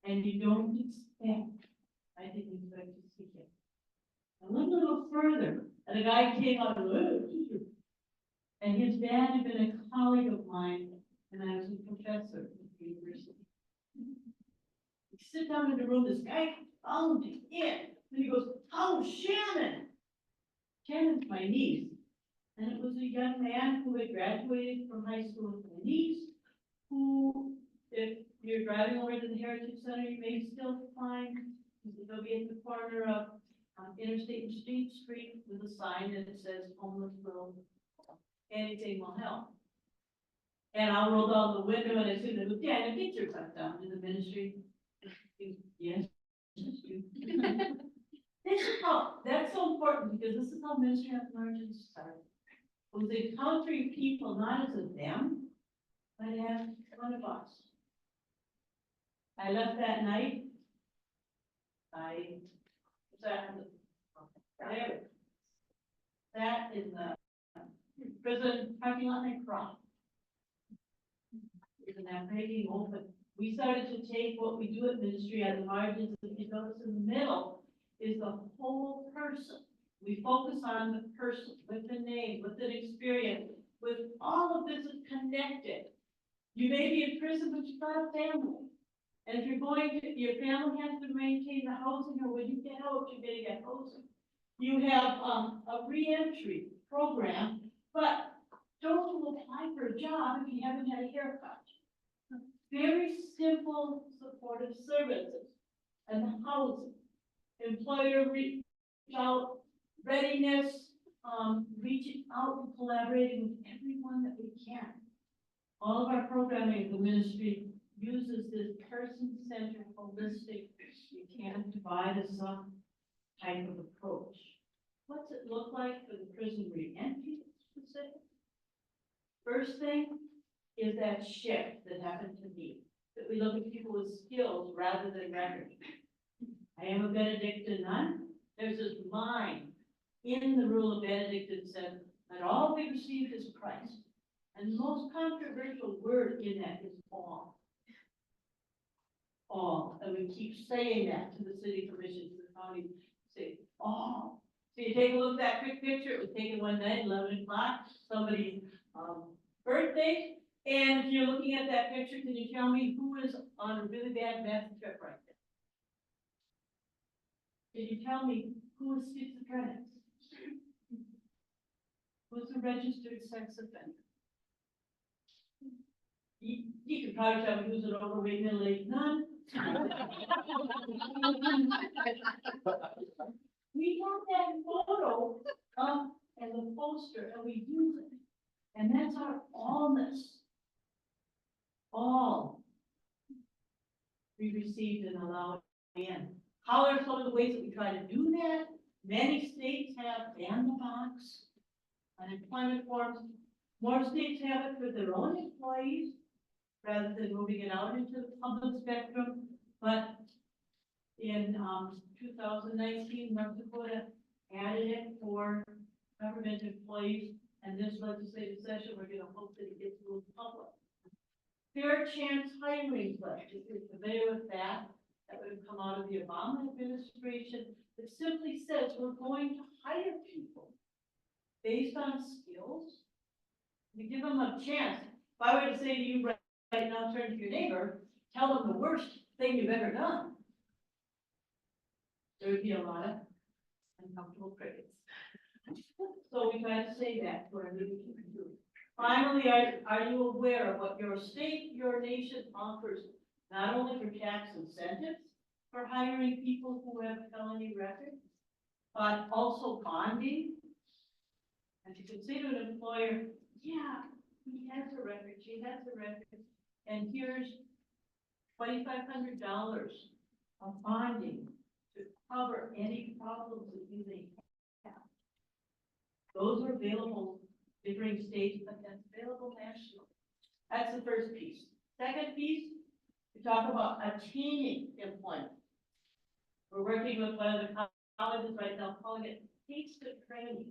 And you don't expect, I didn't expect to see him. I went a little further, and a guy came out and his dad had been a colleague of mine, and I was a professor at the university. We sit down in the room, this guy found me in, and he goes, oh, Shannon. Shannon's my niece. And it was a young man who had graduated from high school with my niece, who, if you're driving over to the Heritage Center, you may still find, they'll be at the corner of Interstate and State Street with a sign that says homeless will, anything will help. And I rolled down the window, and as soon as it was, yeah, get your butt down to the ministry. Yes. This is how, that's so important, because this is how Ministry on the Margins started. It was encountering people not as a them, but as one of us. I left that night. I sat in the prison parking lot and cried. Isn't that crazy? But we started to take what we do at Ministry on the Margins, and you notice in the middle is the whole person. We focus on the person with the name, with an experience, with all of this is connected. You may be in prison, but you've got a family. And if you're going to, your family has to maintain the housing, or when you get out, you're going to get housing. You have a reentry program, but don't apply for a job if you haven't had a haircut. Very simple supportive services and the housing, employer reach out, readiness, reaching out and collaborating with everyone that we can. All of our programming at the ministry uses this person-centered, holistic, you can't divide us up type of approach. What's it look like for the prison reentry specific? First thing is that shift that happened to me, that we look at people with skills rather than record. I am a Benedictine nun. There's this line in the rule of Benedict that said that all we received is Christ. And the most controversial word in that is all. all, and we keep saying that to the city commission, to the county, say, all. So you take a look at that quick picture, it was taken one night, 11 o'clock, somebody's, birthday. And if you're looking at that picture, can you tell me who is on a really bad meth trip right now? Can you tell me who is schizophrenic? Who's a registered sex offender? You could probably tell me who's an overweight middle-aged nun. We want that photo up as a poster and we use it. And that's our allness. All we received and allowed in. How are some of the ways that we try to do that? Many states have ban the box unemployment forms. More states have it for their own employees rather than moving it out into the public spectrum. But in 2019, North Dakota added it for government employees. And this legislative session, we're going to hope that it gets moved public. Fair chance hiring pledge, if you're familiar with that, that would have come out of the Obama administration. It simply says we're going to hire people based on skills. We give them a chance. If I were to say to you right now, turn to your neighbor, tell them the worst thing you've ever done, there would be a lot of uncomfortable crickets. So we try to say that to our leadership. Finally, are you aware of what your state, your nation offers, not only for tax incentives for hiring people who have felony records, but also bonding? And you can say to an employer, yeah, he has a record, she has a record, and here's $2,500 of bonding to cover any problems that you may have. Those are available different states, but that's available nationally. That's the first piece. Second piece, we talk about attaining employment. We're working with one of the colleges right now, calling it taste of training.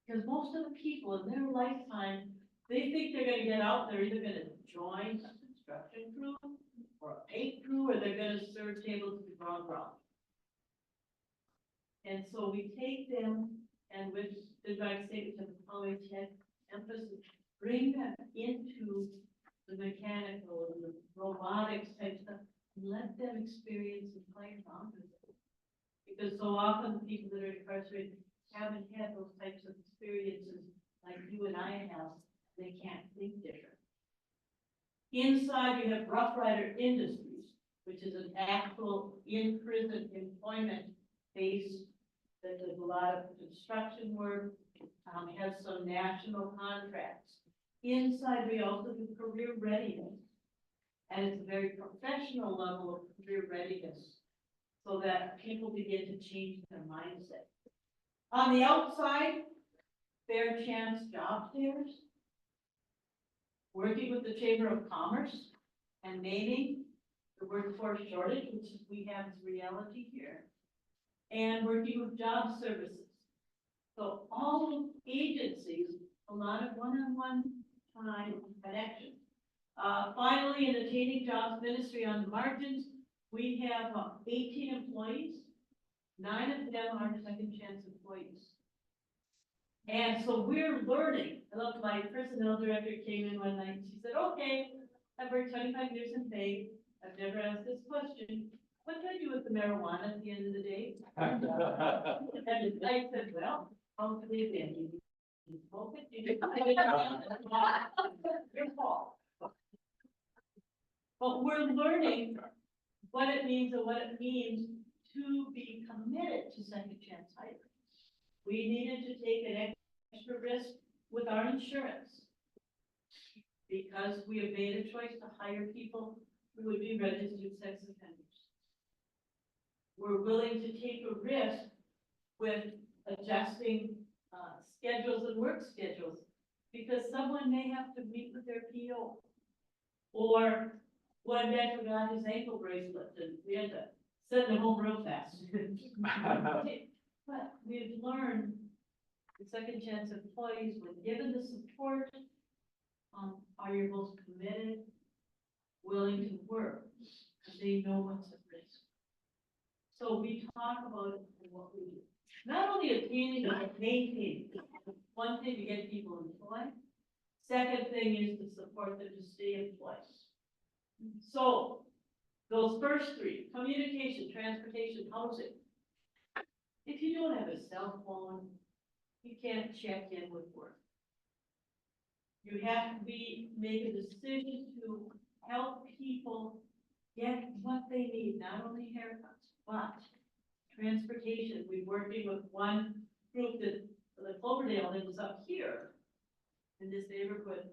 Because most of the people in their lifetime, they think they're going to get out, they're either going to join a construction crew or a paint crew, or they're going to serve tables at the ground round. And so we take them, and with Bismarck State, which has always had emphasis, bring them into the mechanical and the robotics type stuff, and let them experience and play around with it. Because so often the people that are incarcerated haven't had those types of experiences like you and I have. They can't think different. Inside, you have Rough Rider Industries, which is an actual in-prison employment base that does a lot of construction work, has some national contracts. Inside, we also do career readiness, and it's a very professional level of career readiness so that people begin to change their mindset. On the outside, fair chance job fairs, working with the Chamber of Commerce and naming the workforce shortage, which we have as reality here, and working with job services. So all agencies, a lot of one-on-one time connection. Finally, in attaining jobs ministry on the margins, we have 18 employees. 9 of them are second chance employees. And so we're learning. I love my personnel director came in one night and she said, okay, I've worked 25 years in pay. I've never asked this question. What do I do with the marijuana at the end of the day? And I said, well, hopefully then you smoke it. Your fault. But we're learning what it means and what it means to be committed to second chance hiring. We needed to take an extra risk with our insurance because we have made a choice to hire people who would be registered sex offenders. We're willing to take a risk with adjusting schedules and work schedules because someone may have to meet with their PO. Or one guy forgot his ankle bracelet and we had to send him home real fast. But we've learned the second chance employees, when given the support, are your most committed, willing to work. because they know what's at risk. So we talk about it and what we do. Not only obtaining, but maintaining. One thing to get people employed. Second thing is to support them to stay employed. So those first three, communication, transportation, housing. If you don't have a cell phone, you can't check in with work. You have to make a decision to help people get what they need, not only haircuts, but transportation. We're working with one group that, the Cloverdale, that was up here in this neighborhood,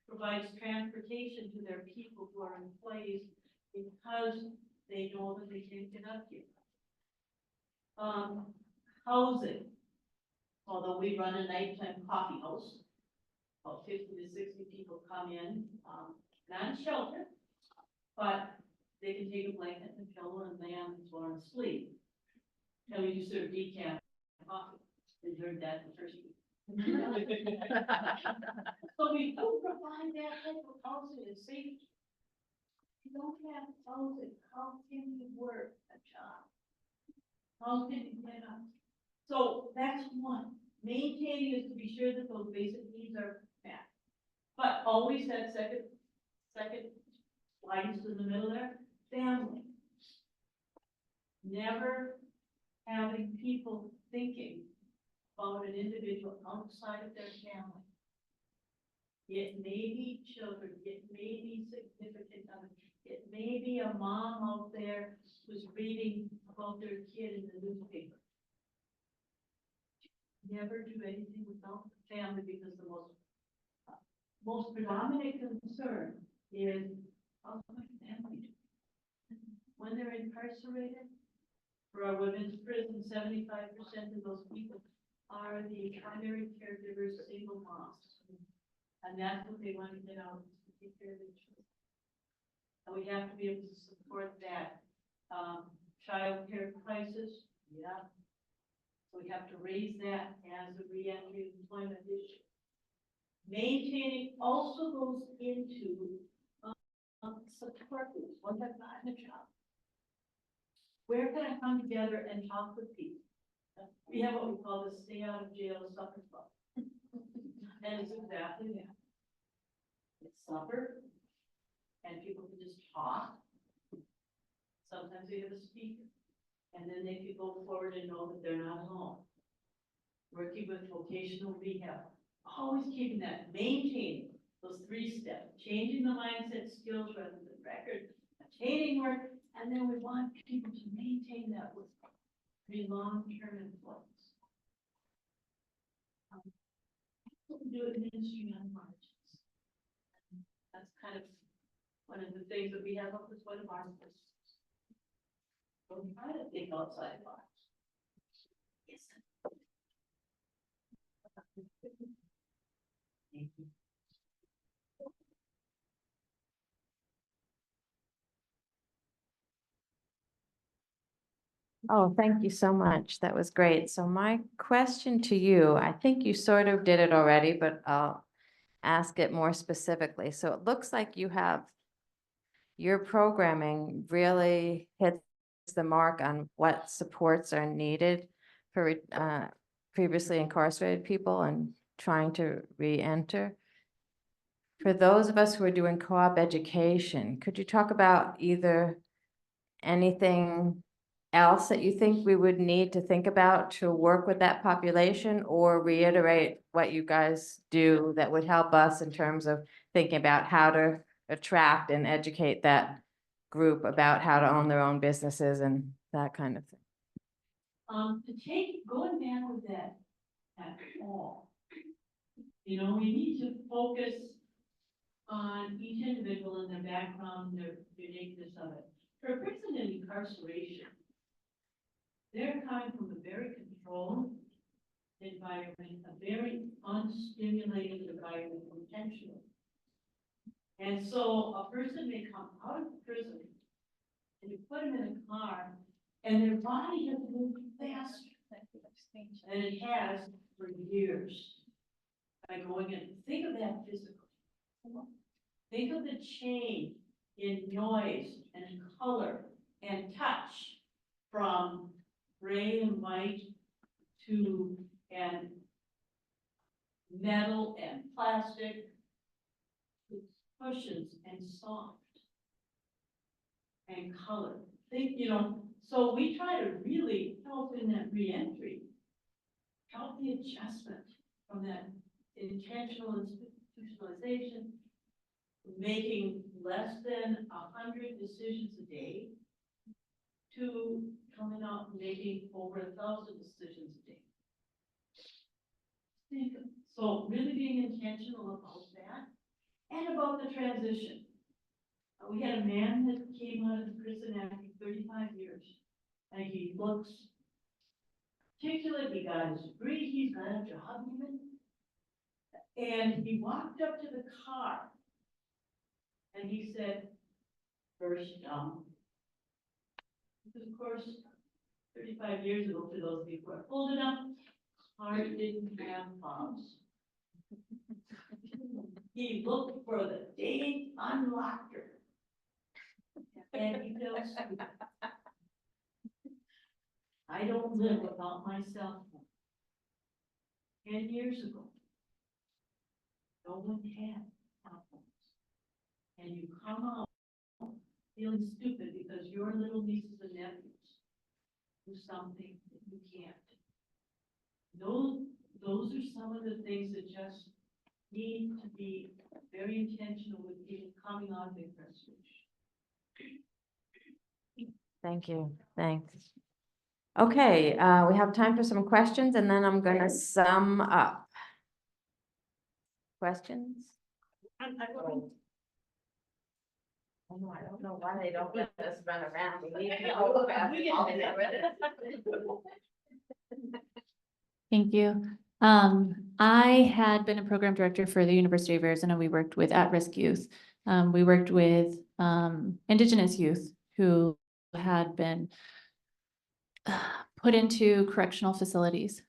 provides transportation to their people who are employees because they know that they can't get up here. Housing. Although we run a nighttime coffee house, about 50 to 60 people come in, not in shelter, but they can take a blanket and a pillow and lay on the floor and sleep. And we do serve decaf coffee. We heard that the first week. So we do provide that type of housing and safety. If you don't have housing, how can you work a job? How can you get up? So that's one. Maintaining is to be sure that those basic needs are met. But always that second slice in the middle there, family. Never having people thinking about an individual outside of their family. It may be children, it may be significant others, it may be a mom out there who's reading about their kid in the newspaper. Never do anything without the family, because the most predominant concern is how's my family doing? When they're incarcerated, for our women's prison, 75% of those people are the primary caregivers, single moms. And that's what they want to get out, to take care of their children. And we have to be able to support that. Child care crisis, yeah. So we have to raise that as a re-entry employment issue. Maintaining also goes into support groups. Once I've gotten a job, where can I come together and talk with people? We have what we call the Stay Out of Jail Supper Club. And it's exactly that. It's supper, and people can just talk. Sometimes we have a speaker, and then they can go forward and know that they're not alone. Working with vocational rehab, always keeping that, maintaining those 3 steps, changing the mindset, skills rather than record, attaining work, and then we want people to maintain that with long-term employees. We do administering on margins. That's kind of one of the things that we have up with one of our systems. So we try to think outside the box. Yes. Thank you.
Oh, thank you so much. That was great. So my question to you, I think you sort of did it already, but I'll ask it more specifically. So it looks like you have your programming really hits the mark on what supports are needed for previously incarcerated people and trying to re-enter. For those of us who are doing co-op education, could you talk about either anything else that you think we would need to think about to work with that population, or reiterate what you guys do that would help us in terms of thinking about how to attract and educate that group about how to own their own businesses and that kind of thing?
Going down with that at all, we need to focus on each individual and their background, their uniqueness of it. For a person in incarceration, they're coming from a very controlled environment, a very unstimulated environment intentionally. And so a person may come out of prison and you put them in a car and their body has moved faster than it has for years. By going in, think of that physically. Think of the change in noise and color and touch, from gray and white to and metal and plastic, to cushions and soft and color. Think, so we try to really help in that reentry, help the adjustment from that intentional institutionalization, making less than 100 decisions a day, to coming out and making over 1,000 decisions a day. So really being intentional about that and about the transition. We had a man that came out of the prison after 35 years, and he looks articulate, he got his degree, he's got a job even. And he walked up to the car and he said, first, because of course, 35 years ago, for those people who are old enough, cars didn't have fobs. He looked for the date unlocker. And he felt stupid. I don't live without my cell phone. 10 years ago, no one had cell phones. And you come out feeling stupid because your little nieces and nephews do something that you can't. Those are some of the things that just need to be very intentional with people coming out of incarceration.
Thank you, thanks. Okay, we have time for some questions and then I'm gonna sum up. Questions?
I
don't know why they don't let us run around.
Thank you. I had been a program director for the University of Arizona. We worked with at-risk youth. We worked with Indigenous youth who had been put into correctional facilities.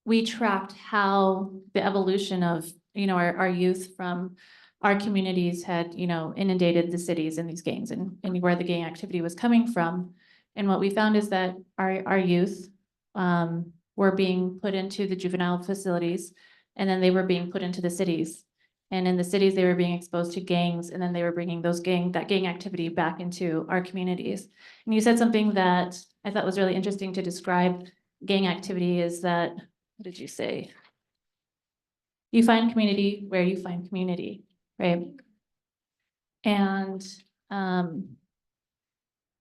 We tracked how the evolution of, our youth from our communities had, inundated the cities and these gangs and where the gang activity was coming from. And what we found is that our youth were being put into the juvenile facilities, and then they were being put into the cities. And in the cities, they were being exposed to gangs, and then they were bringing that gang activity back into our communities. And you said something that I thought was really interesting to describe gang activity is that, what did you say? You find community where you find community, right? And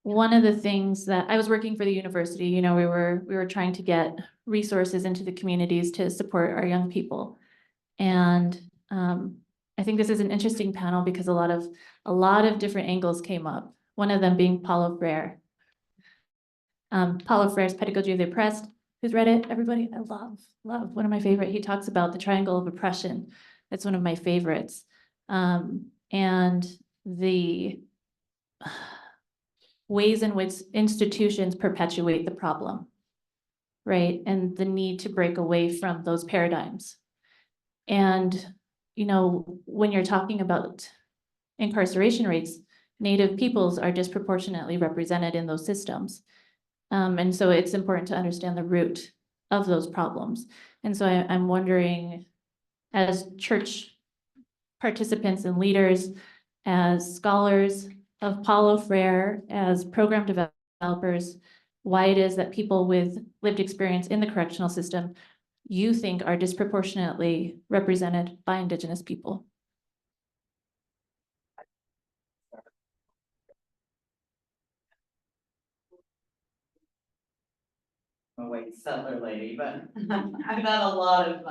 one of the things that I was working for the university, we were trying to get resources into the communities to support our young people. And I think this is an interesting panel because a lot of different angles came up. One of them being Paulo Freire. Paulo Freire's Pedagogy of the Oppressed. Who's read it? Everybody? I love, one of my favorite. He talks about the triangle of oppression. That's one of my favorites. And the ways in which institutions perpetuate the problem, right? And the need to break away from those paradigms. And, when you're talking about incarceration rates, Native peoples are disproportionately represented in those systems. And so it's important to understand the root of those problems. And so I'm wondering, as church participants and leaders, as scholars of Paulo Freire, as program developers, why it is that people with lived experience in the correctional system you think are disproportionately represented by Indigenous people?
I'm a white settler lady, but I've had a lot of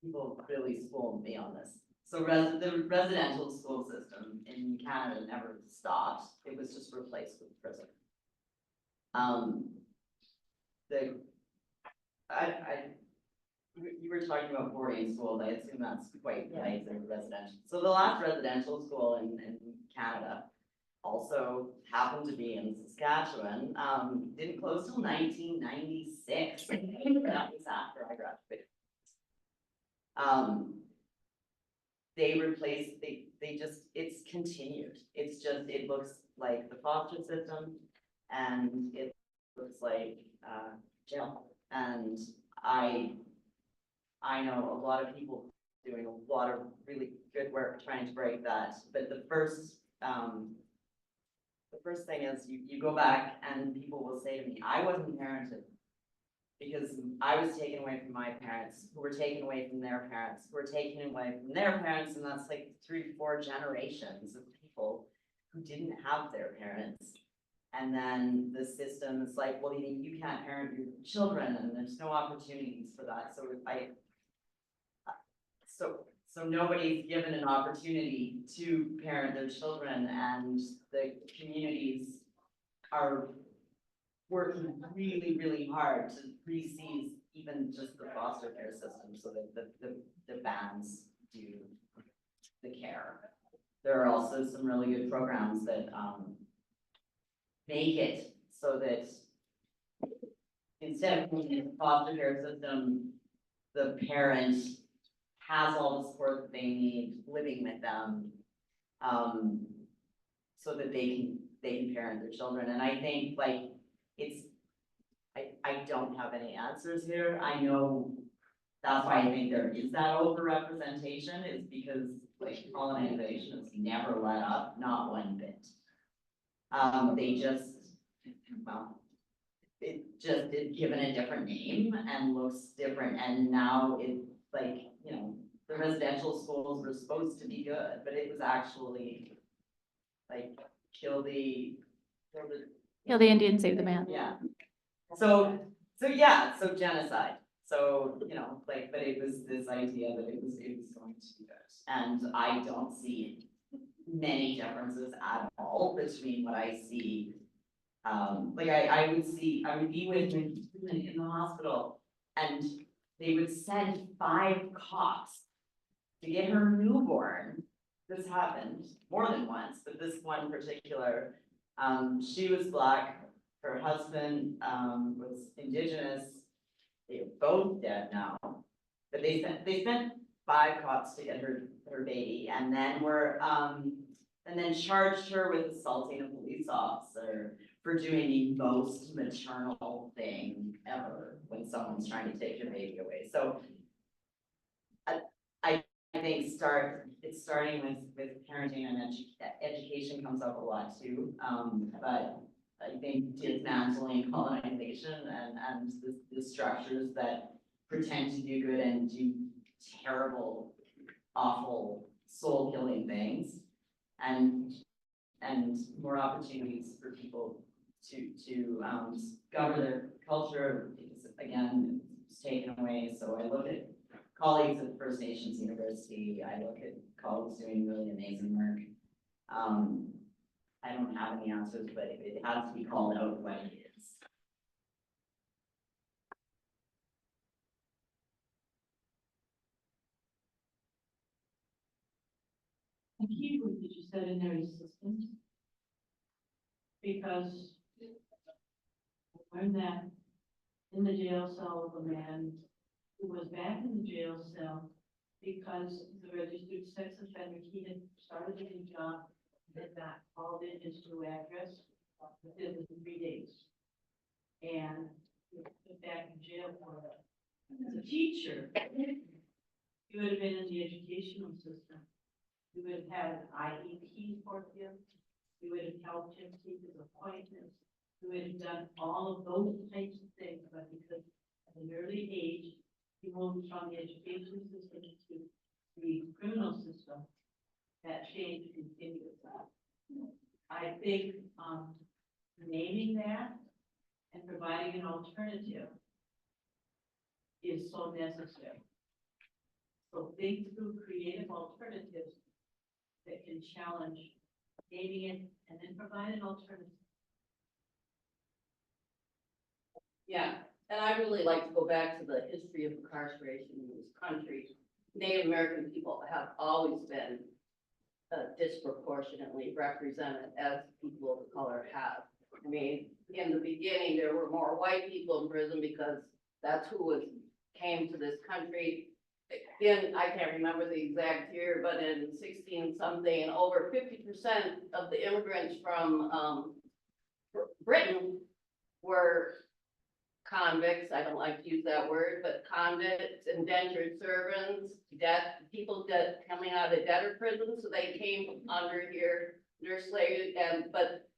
people really schooled me on this. So the residential school system in Canada never stopped. It was just replaced with prison. You were talking about boarding schools. I assume that's quite like the residential. So the last residential school in Canada also happened to be in Saskatchewan. Didn't close till 1996. That was after I graduated. they replace, they just, it's continued. It's just, it looks like the foster system and it looks like, jail. And I know a lot of people doing a lot of really good work trying to break that, but the first thing is you go back and people will say to me, I wasn't parented because I was taken away from my parents, who were taken away from their parents, who were taken away from their parents, and that's like 3-4 generations of people who didn't have their parents. And then the system is like, well, you can't parent your children, and there's no opportunities for that. So nobody's given an opportunity to parent their children, and the communities are working really, really hard to re-seize even just the foster care system so that the bands do the care. There are also some really good programs that make it so that instead of being in the foster care system, the parent has all the support that they need living with them, so that they can parent their children. And I think like I don't have any answers here. I know that's why I think there is that overrepresentation, is because like colonization has never let up, not one bit. They just, well, it just is given a different name and looks different, and now it's like, you know, the residential schools were supposed to be good, but it was actually like kill the
Indian, save the man.
yeah. So yeah, so genocide. So, you know, like, but it was this idea that it was going to be good. And I don't see many differences at all between what I see. Like I would be with women in the hospital and they would send 5 cops to get her newborn. This happened more than once, but this one particular, she was Black, her husband was Indigenous. They're both dead now, but they sent 5 cops to get her baby, and then charged her with assaulting a police officer for doing the most maternal thing ever when someone's trying to take your baby away. So I think it's starting with parenting, and education comes up a lot too. But I think dismantling colonization and the structures that pretend to do good and do terrible, awful, soul-killing things, and more opportunities for people to discover their culture, because again, it's taken away. So I look at colleagues at First Nations University, I look at colleagues doing really amazing work. I don't have any answers, but it has to be called out what it is.
The key word that you said in there is systems. Because I learned that in the jail cell of a man who was back in the jail cell because the registered sex offender, he had started a new job, had not called in his new address within 3 days. And he was put back in jail for that. As a teacher, you would have been in the educational system. You would have had an IEP for him. You would have helped him keep his appointments. You would have done all of those types of things, but because at an early age, he moved from the education system to the criminal system, that change continues. I think naming that and providing an alternative is so necessary. So think through creative alternatives that can challenge naming it and then provide an alternative.
Yeah, and I really like to go back to the history of incarceration in this country. Native American people have always been disproportionately represented as people of color have. I mean, in the beginning, there were more white people in prison because that's who came to this country again, I can't remember the exact year, but in 16 something, over 50% of the immigrants from Britain were convicts. I don't like to use that word, but convicts, indentured servants, people that coming out of debtor prison. So they came from under here, under slavery, but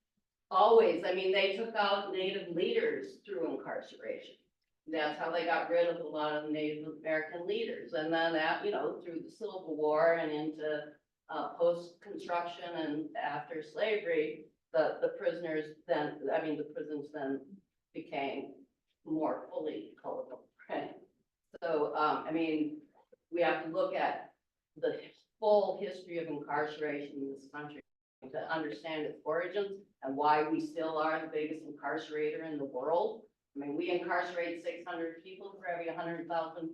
always, I mean, they took out Native leaders through incarceration. That's how they got rid of a lot of Native American leaders. And then that, through the Civil War and into post-construction and after slavery, the prisoners then, the prisons then became more fully colorful, right? So, we have to look at the full history of incarceration in this country to understand its origins and why we still are the biggest incarcerator in the world. We incarcerate 600 people for every 100,000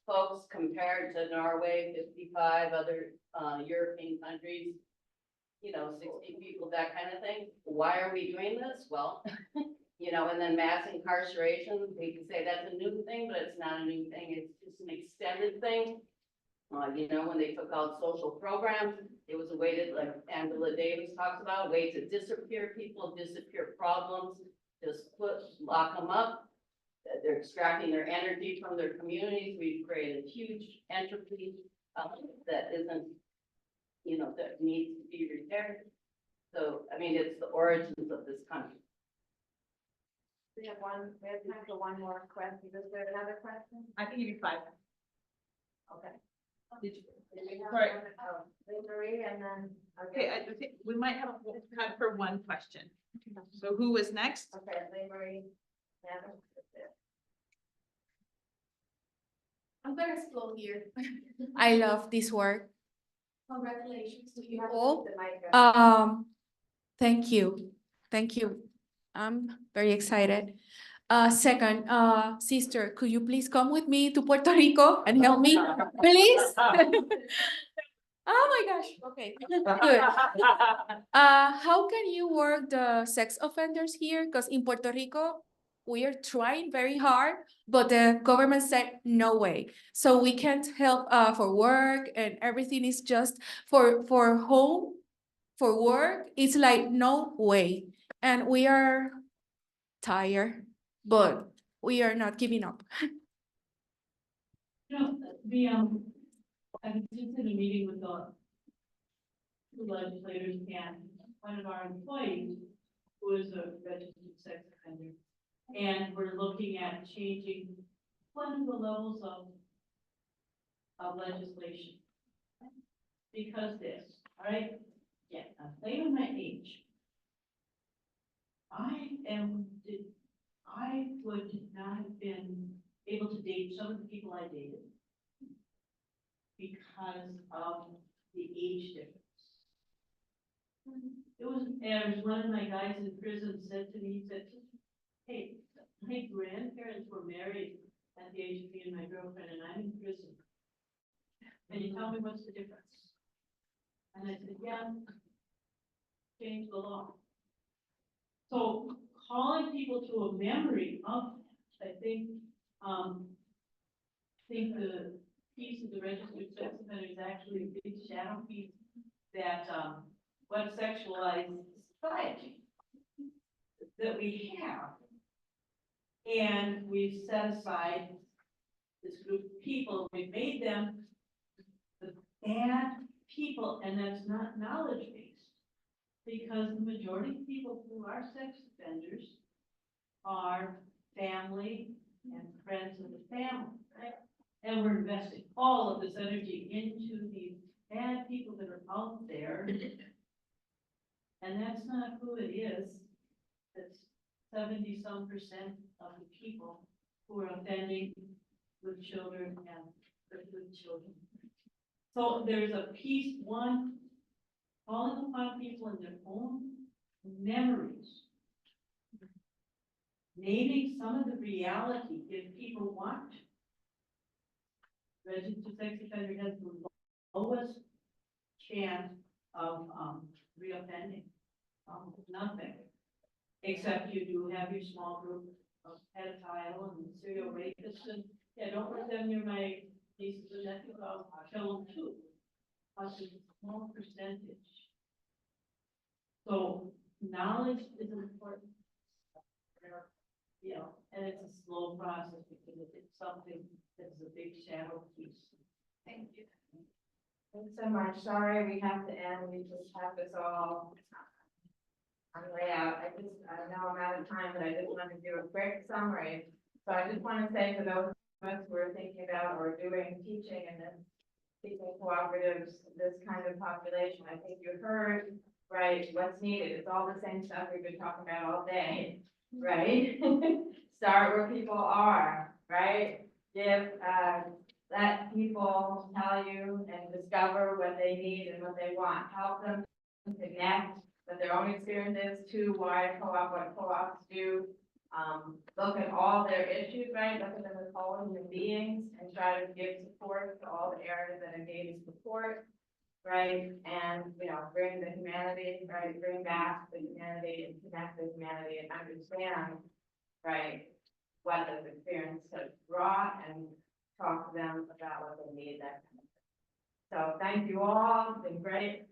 folks compared to Norway, 55 other European countries, 60 people, that kind of thing. Why are we doing this? Well, and then mass incarceration, we can say that's a new thing, but it's not a new thing. It's just an extended thing. When they took out social programs, it was a way to, like Angela Davis talks about, a way to disappear people, disappear problems, just lock them up. They're extracting their energy from their communities. We've created huge entropy that isn't, that needs to be repaired. So, it's the origins of this country.
We have time for one more question. Is there another question?
I can give you 5.
Okay.
Did you?
We have
Sorry.
Marie and then.
Okay, I think we might have time for one question. So who was next?
Okay, Marie.
I'm gonna slow here. I love this work. Congratulations to you all. Thank you. Thank you. I'm very excited. Second, sister, could you please come with me to Puerto Rico and help me, please? Oh my gosh, okay, good. How can you work the sex offenders here? Because in Puerto Rico, we are trying very hard, but the government said no way. So we can't help for work, and everything is just for home, for work. It's like no way. And we are tired, but we are not giving up.
I was just in a meeting with the legislators, and one of our employees who is a registered sex offender. And we're looking at changing one of the levels of legislation. Because this, all right? Yeah, I'm claiming my age. I would not have been able to date some of the people I dated because of the age difference. It was one of my guys in prison said to me, he said, hey, my grandparents were married at the age of me and my girlfriend, and I'm in prison. Can you tell me what's the difference? And I said, yeah, change the law. So calling people to a memory of that, I think the piece of the registered sex offender is actually a big shadow piece that what sexualized society that we have. And we've set aside this group of people, we made them the bad people, and that's not knowledge-based. Because the majority of people who are sex offenders are family and friends of the family, right? And we're investing all of this energy into these bad people that are out there. And that's not who it is. That's 70-some% of the people who are offending with children and with children. So there's a piece, one, calling upon people in their own memories, naming some of the reality if people want to. Registered sex offender has the lowest chance of reoffending. Nothing, except you do have your small group of pedophile and serial rapists, and yeah, don't let them near my nieces and nephews. Shalom too, but it's a small percentage. So knowledge is important. You know, and it's a slow process because it's something that's a big shadow piece.
Thank you. Thanks so much. Sorry, we have to end. We just have this all on layout. I know I'm out of time, but I just want to do a quick summary. So I just want to say for those of us who are thinking about or doing teaching in this teaching cooperatives, this kind of population, I think you heard, right, what's needed. It's all the same stuff we've been talking about all day, right? Start where people are, right? Let people tell you and discover what they need and what they want. Help them connect with their own experiences to why co-op, what co-ops do. Look at all their issues, right? Look at them as whole human beings and try to give support to all the areas that are needing support, right? And, you know, bring the humanity, right? Bring back the humanity and connect the humanity and understand, right, what this experience has brought and talk to them about what they need, that kind of thing. So thank you all. It's been great.